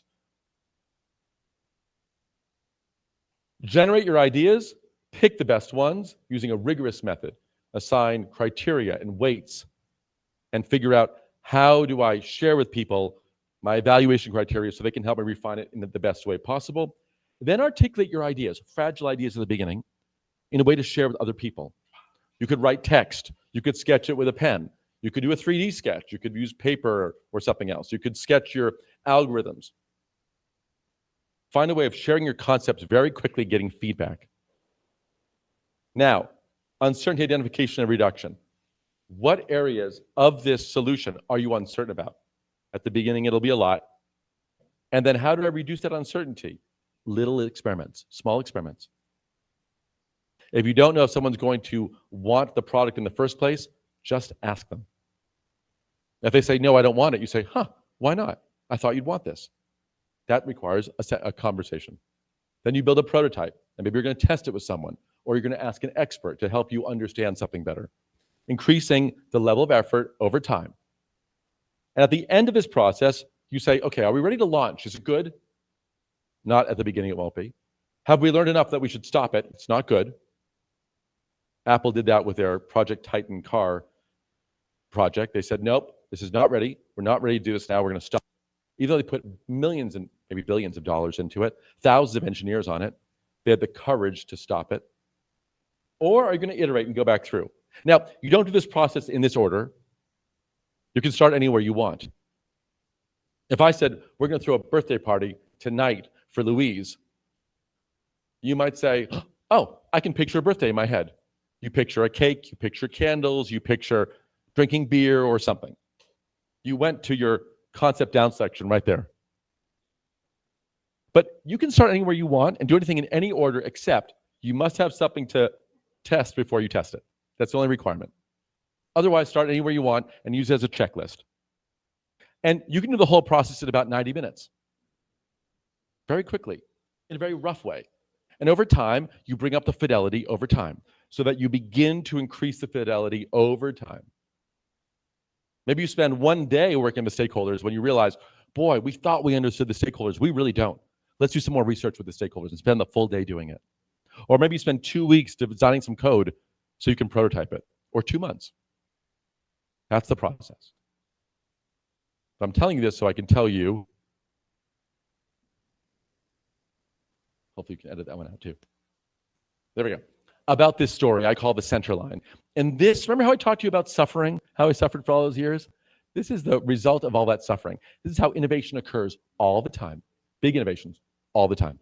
B: Generate your ideas, pick the best ones using a rigorous method. Assign criteria and weights, and figure out how do I share with people my evaluation criteria so they can help me refine it in the best way possible. Then articulate your ideas, fragile ideas at the beginning, in a way to share with other people. You could write text. You could sketch it with a pen. You could do a 3D sketch. You could use paper or something else. You could sketch your algorithms. Find a way of sharing your concepts very quickly, getting feedback. Now, uncertainty identification and reduction. What areas of this solution are you uncertain about? At the beginning, it'll be a lot. And then how do I reduce that uncertainty? Little experiments, small experiments. If you don't know if someone's going to want the product in the first place, just ask them. If they say, no, I don't want it, you say, why not? I thought you'd want this. That requires a conversation. Then you build a prototype, and maybe you're going to test it with someone, or you're going to ask an expert to help you understand something better, increasing the level of effort over time. And at the end of this process, you say, okay, are we ready to launch? Is it good? Not at the beginning, it won't be. Have we learned enough that we should stop it? It's not good. Apple did that with their Project Titan car project. They said, nope, this is not ready. We're not ready to do this now. We're going to stop. Even though they put millions and maybe billions of dollars into it, thousands of engineers on it, they had the courage to stop it. Or are you going to iterate and go back through? Now, you don't do this process in this order. You can start anywhere you want. If I said, we're going to throw a birthday party tonight for Louise, you might say, oh, I can picture a birthday in my head. You picture a cake, you picture candles, you picture drinking beer or something. You went to your concept down section right there. But you can start anywhere you want and do anything in any order, except you must have something to test before you test it. That's the only requirement. Otherwise, start anywhere you want and use it as a checklist. And you can do the whole process in about 90 minutes. Very quickly, in a very rough way. And over time, you bring up the fidelity over time so that you begin to increase the fidelity over time. Maybe you spend one day working with stakeholders when you realize, boy, we thought we understood the stakeholders. We really don't. Let's do some more research with the stakeholders and spend the full day doing it. Or maybe you spend 2 weeks designing some code so you can prototype it, or 2 months. That's the process. I'm telling you this so I can tell you. Hopefully you can edit that one out too. There we go. About this story I call the center line. And this, remember how I talked to you about suffering, how I suffered for all those years? This is the result of all that suffering. This is how innovation occurs all the time. Big innovations, all the time.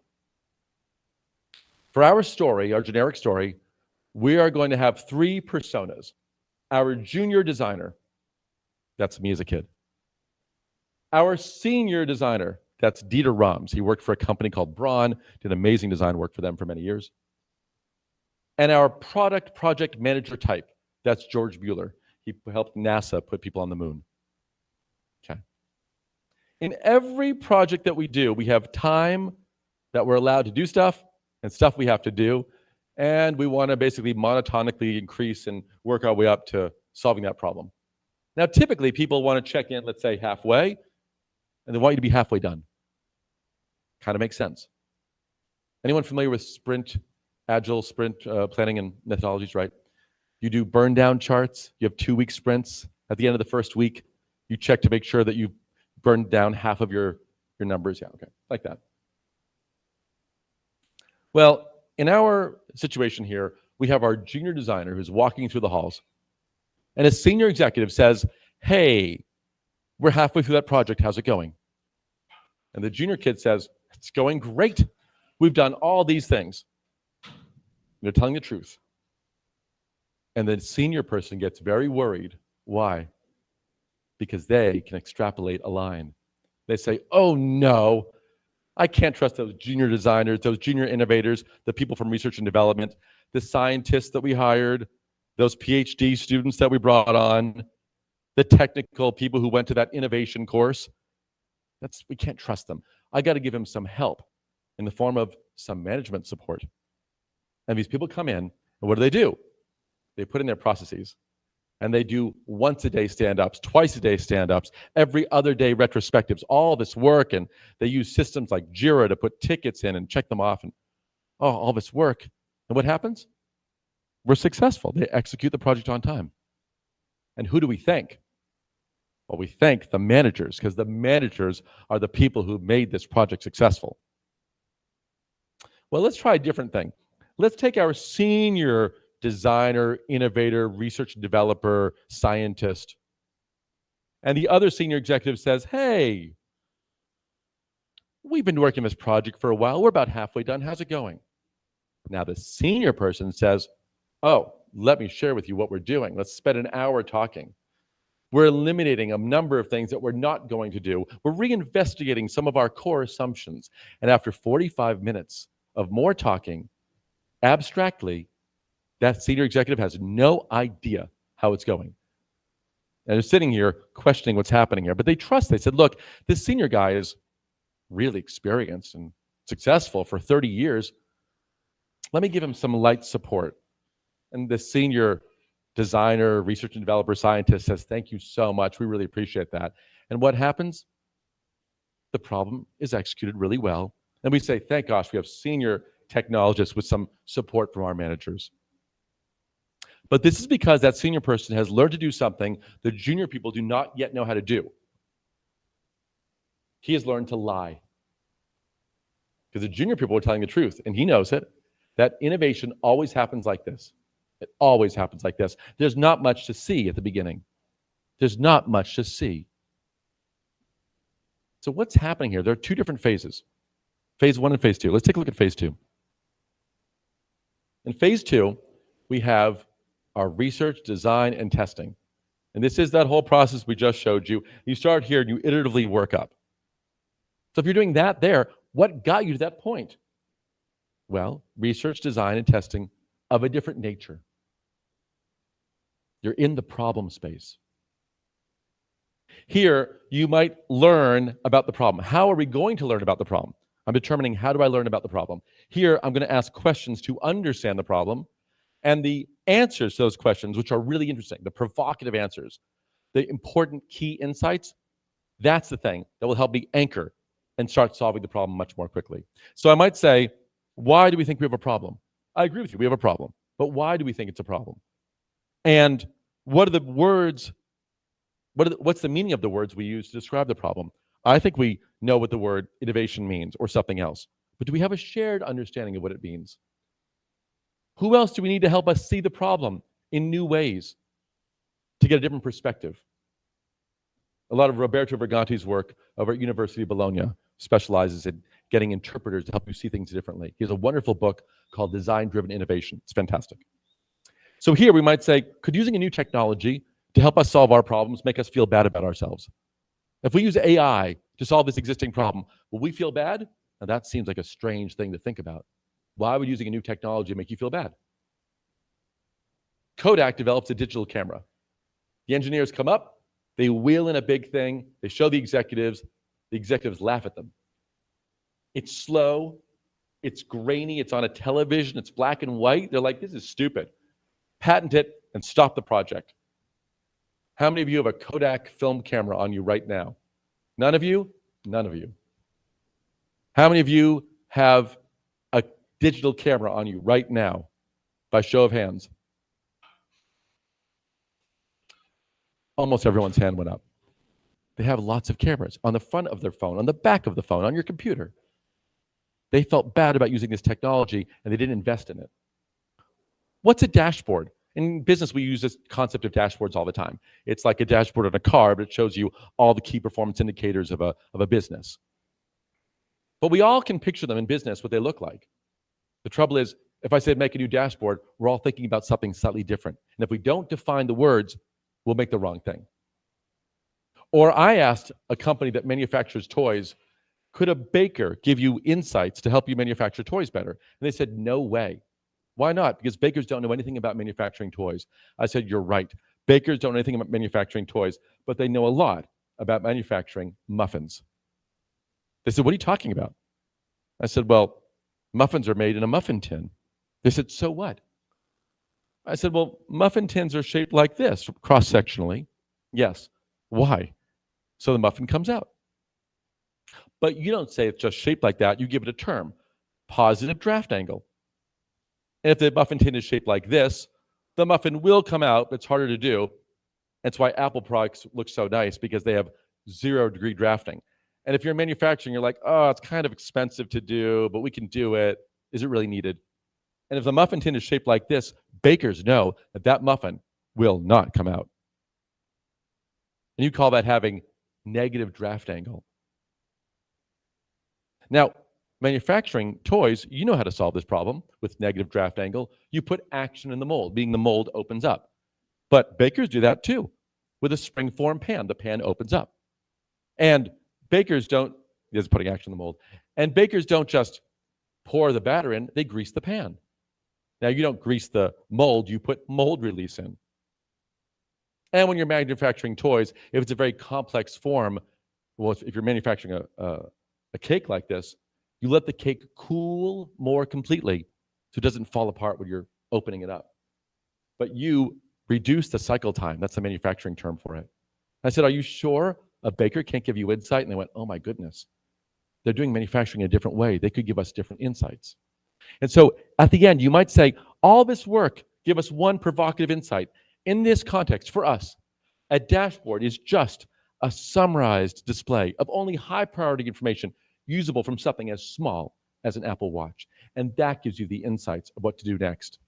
B: For our story, our generic story, we are going to have 3 personas. Our junior designer, that's me as a kid. Our senior designer, that's Dieter Rams. He worked for a company called Braun, did amazing design work for them for many years. And our product project manager type, that's George Bueller. He helped NASA put people on the moon. Okay. In every project that we do, we have time that we're allowed to do stuff and stuff we have to do. And we want to basically monotonically increase and work our way up to solving that problem. Now, typically, people want to check in, let's say, halfway, and they want you to be halfway done. Kind of makes sense. Anyone familiar with agile sprint planning and methodologies, right? You do burn down charts. You have 2-week sprints. At the end of the first week, you check to make sure that you've burned down half of your numbers. Yeah, okay, like that. Well, in our situation here, we have our junior designer who's walking through the halls, and a senior executive says, "Hey, we're halfway through that project. How's it going?" And the junior kid says, "It's going great. We've done all these things." They're telling the truth. And the senior person gets very worried. Why? Because they can extrapolate a line. They say, "Oh no, I can't trust those junior designers, those junior innovators, the people from research and development, the scientists that we hired, those PhD students that we brought on, the technical people who went to that innovation course. We can't trust them. I got to give them some help in the form of some management support." And these people come in, and what do? They put in their processes, and they do once-a-day stand-ups, twice-a-day stand-ups, every other day retrospectives, all this work, and they use systems like Jira to put tickets in and check them off, and all this work. And what happens? We're successful. They execute the project on time. And who do we thank? Well, we thank the managers, because the managers are the people who made this project successful. Well, let's try a different thing. Let's take our senior designer, innovator, research and developer, scientist, and the other senior executive says, "Hey, we've been working this project for a while. We're about halfway done. How's it going?" Now the senior person says, "Oh, let me share with you what we're doing. Let's spend an hour talking. We're eliminating a number of things that we're not going to do. We're reinvestigating some of our core assumptions." And after 45 minutes of more talking, abstractly, that senior executive has no idea how it's going. And they're sitting here questioning what's happening here. But they trust. They said, "Look, this senior guy is really experienced and successful for 30 years. Let me give him some light support." And the senior designer, research and developer, scientist says, "Thank you so much. We really appreciate that." And what happens? The problem is executed really well. And we say, "Thank gosh, we have senior technologists with some support from our managers." But this is because that senior person has learned to do something the junior people do not yet know how to do. He has learned to lie. Because the junior people are telling the truth, and he knows it, that innovation always happens like this. It always happens like this. There's not much to see at the beginning. There's not much to see. So what's happening here? There are 2 different phases. Phase 1 and phase 2. Let's take a look at phase 2. In phase 2, we have our research, design, and testing. And this is that whole process we just showed you. You start here and you iteratively work up. So if you're doing that there, what got you to that point? Well, research, design, and testing of a different nature. You're in the problem space. Here, you might learn about the problem. How are we going to learn about the problem? I'm determining how do I learn about the problem. Here, I'm going to ask questions to understand the problem, and the answers to those questions, which are really interesting, the provocative answers, the important key insights, That's the thing that will help me anchor and start solving the problem much more quickly. So I might say, why do we think we have a problem? I agree with you, we have a problem. But why do we think it's a problem? And what are the words, what's the meaning of the words we use to describe the problem? I think we know what the word innovation means or something else. But do we have a shared understanding of what it means? Who else do we need to help us see the problem in new ways to get a different perspective? A lot of Roberto Verganti's work over at University of Bologna specializes in getting interpreters to help you see things differently. He has a wonderful book called Design-Driven Innovation. It's fantastic. So here we might say, could using a new technology to help us solve our problems make us feel bad about ourselves? If we use AI to solve this existing problem, will we feel bad? Now that seems like a strange thing to think about. Why would using a new technology make you feel bad? Kodak develops a digital camera. The engineers come up, they wheel in a big thing, they show the executives laugh at them. It's slow, it's grainy, it's on a television, it's black and white. They're like, this is stupid. Patent it and stop the project. How many of you have a Kodak film camera on you right now? None of you? None of you. How many of you have a digital camera on you right now? By show of hands. Almost everyone's hand went up. They have lots of cameras on the front of their phone, on the back of the phone, on your computer. They felt bad about using this technology and they didn't invest in it. What's a dashboard? In business, we use this concept of dashboards all the time. It's like a dashboard on a car, but it shows you all the key performance indicators of a business. But we all can picture them in business, what they look like. The trouble is, if I said make a new dashboard, we're all thinking about something slightly different. And if we don't define the words, we'll make the wrong thing. Or I asked a company that manufactures toys, could a baker give you insights to help you manufacture toys better? And they said, no way. Why not? Because bakers don't know anything about manufacturing toys. I said, you're right. Bakers don't know anything about manufacturing toys, but they know a lot about manufacturing muffins. They said, what are you talking about? I said, well, muffins are made in a muffin tin. They said, so what? I said, well, muffin tins are shaped like this, cross-sectionally. Yes. Why? So the muffin comes out. But you don't say it's just shaped like that. You give it a term, positive draft angle. And if the muffin tin is shaped like this, the muffin will come out, but it's harder to do. That's why Apple products look so nice, because they have 0-degree drafting. And if you're manufacturing, you're like, oh, it's kind of expensive to do, but we can do it. Is it really needed? And if the muffin tin is shaped like this, bakers know that that muffin will not come out. And you call that having negative draft angle. Now, manufacturing toys, you know how to solve this problem with negative draft angle. You put action in the mold, meaning the mold opens up. But bakers do that too. With a spring-form pan, the pan opens up. And bakers don't, this is putting action in the mold, and bakers don't just pour the batter in, they grease the pan. Now, you don't grease the mold, you put mold release in. And when you're manufacturing toys, if it's a very complex form, well, if you're manufacturing a cake like this, you let the cake cool more completely so it doesn't fall apart when you're opening it up. But you reduce the cycle time. That's the manufacturing term for it. I said, are you sure a baker can't give you insight? And they went, oh my goodness. They're doing manufacturing in a different way. They could give us different insights. And so at the end, you might say, all this work, give us one provocative insight. In this context, for us, a dashboard is just a summarized display of only high priority information usable from something as small as an Apple Watch. And that gives you the insights of what to do next.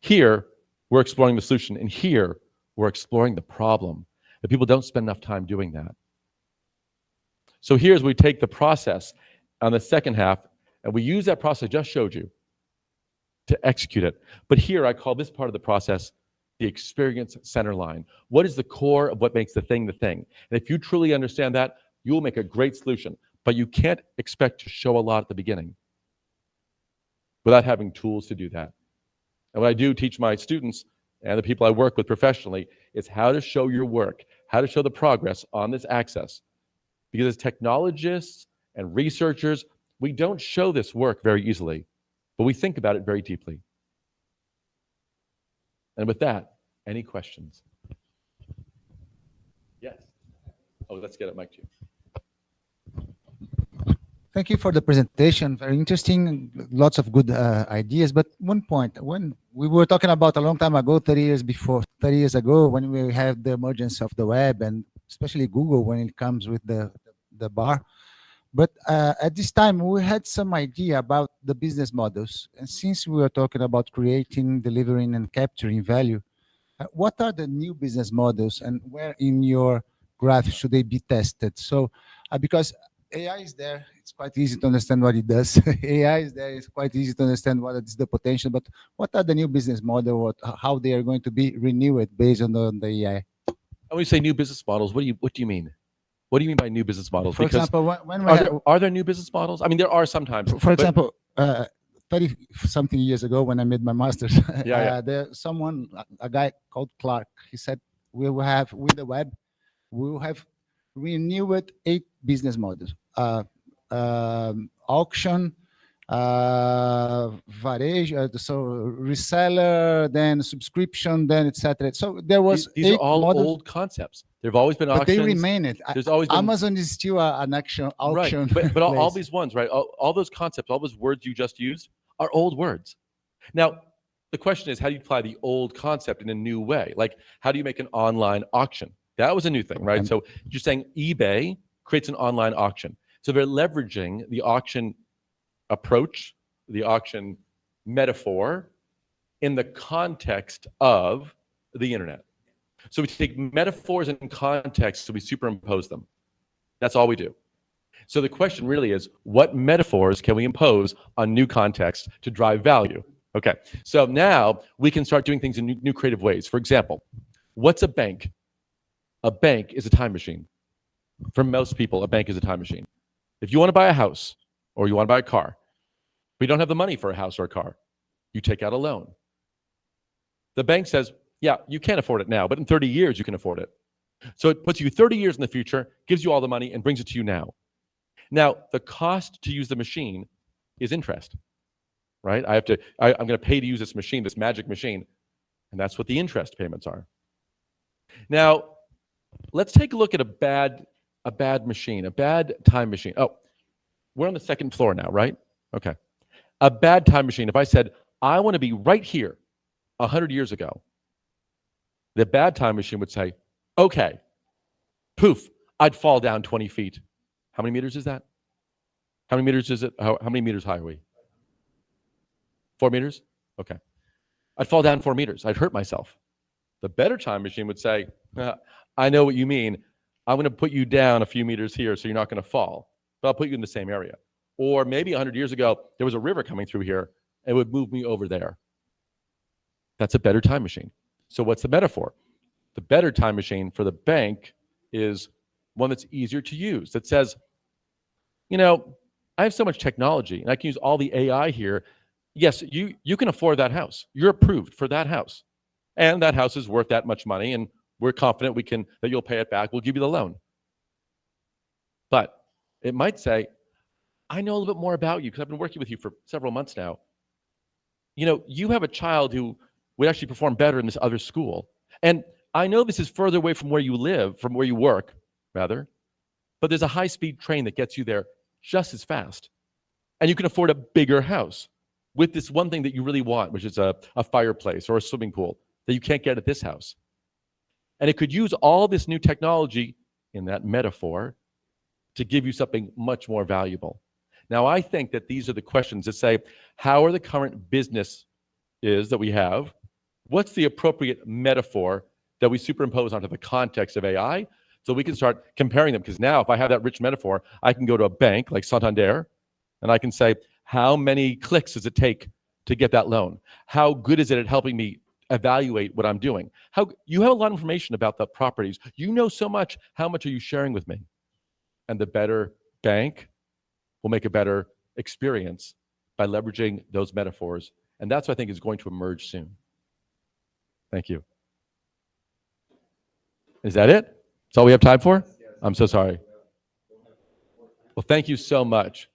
B: Here, we're exploring the solution, and here, we're exploring the problem. But people don't spend enough time doing that. So here's where we take the process on the second half, and we use that process I just showed you to execute it. But here, I call this part of the process the experience center line. What is the core of what makes the thing the thing? And if you truly understand that, you will make a great solution. But you can't expect to show a lot at the beginning without having tools to do that. And what I do teach my students and the people I work with professionally is how to show your work, how to show the progress on this axis. Because as technologists and researchers, we don't show this work very easily, but we think about it very deeply. And with that, any questions? Yes. Oh, let's get a mic to you.
F: Thank you for the presentation. Very interesting. Lots of good ideas. But one point, when we were talking about a long time ago, 30 years ago, when we had the emergence of the web and especially Google when it comes with the bar. But at this time, we had some idea about the business models. And since we were talking about creating, delivering, and capturing value, what are the new business models and where in your graph should they be tested? So, because AI is there, it's quite easy to understand what it does. AI is there, it's quite easy to understand what is the potential, but what are the new business model, how they are going to be renewed based on the AI?
B: When you say new business models, what do you mean? What do you mean by new business models?
F: For
B: Because
F: example, when we
B: are there new business models? I mean, there are sometimes.
F: for example, 30-something years ago when I made my master's,
B: Yeah.
F: A guy called Clark, he said, we will have, with the web, we will have renewed 8 business models. Auction, varejo, so reseller, then subscription, then etc. So there was
B: These are
F: 8
B: all
F: models,
B: old concepts. There have always been
F: but
B: auctions.
F: they remained.
B: There's always been,
F: Amazon is still an auction.
B: right. But all
F: place.
B: these ones, right? All those concepts, all those words you just used are old words. Now, the question is, how do you apply the old concept in a new way? Like, how do you make an online auction? That was a new thing, right? So you're saying eBay creates an online auction. So they're leveraging the auction approach, the auction metaphor in the context of the internet. So we take metaphors and context, so we superimpose them. That's all we do. So the question really is, what metaphors can we impose on new context to drive value? Okay, so now we can start doing things in new creative ways. For example, what's a bank? A bank is a time machine. For most people, a bank is a time machine. If you want to buy a house or you want to buy a car, but you don't have the money for a house or a car, you take out a loan. The bank says, yeah, you can't afford it now, but in 30 years you can afford it. So it puts you 30 years in the future, gives you all the money, and brings it to you now. Now, the cost to use the machine is interest, right? I'm going to pay to use this machine, this magic machine, and that's what the interest payments are. Now, let's take a look at a bad machine, a bad time machine. Oh, we're on the 2nd floor now, right? Okay. A bad time machine. If I said, I want to be right here 100 years ago, the bad time machine would say, okay, poof, I'd fall down 20 feet. How many meters is that? How many meters is it? How many meters high are we? 4 meters? Okay. I'd fall down 4 meters. I'd hurt myself. The better time machine would say, I know what you mean. I'm going to put you down a few meters here so you're not going to fall, but I'll put you in the same area. Or maybe 100 years ago, there was a river coming through here and it would move me over there. That's a better time machine. So what's the metaphor? The better time machine for the bank is one that's easier to use, that says, you know, I have so much technology and I can use all the AI here. Yes, you can afford that house. You're approved for that house. And that house is worth that much money, and we're confident that you'll pay it back. We'll give you the loan. But it might say, I know a little bit more about you because I've been working with you for several months now. You know, you have a child who would actually perform better in this other school. And I know this is further away from where you live, from where you work, rather, but there's a high-speed train that gets you there just as fast. And you can afford a bigger house with this one thing that you really want, which is a fireplace or a swimming pool that you can't get at this house. And it could use all this new technology in that metaphor to give you something much more valuable. Now, I think that these are the questions that say, how are the current businesses that we have? What's the appropriate metaphor that we superimpose onto the context of AI so we can start comparing them? Because now if I have that rich metaphor, I can go to a bank like Santander and I can say, how many clicks does it take to get that loan? How good is it at helping me evaluate what I'm doing? You have a lot of information about the properties. You know so much. How much are you sharing with me? And the better bank will make a better experience by leveraging those metaphors. And that's what I think is going to emerge soon. Thank you. Is that it? That's all we have time for? I'm so sorry. Well, thank you so much.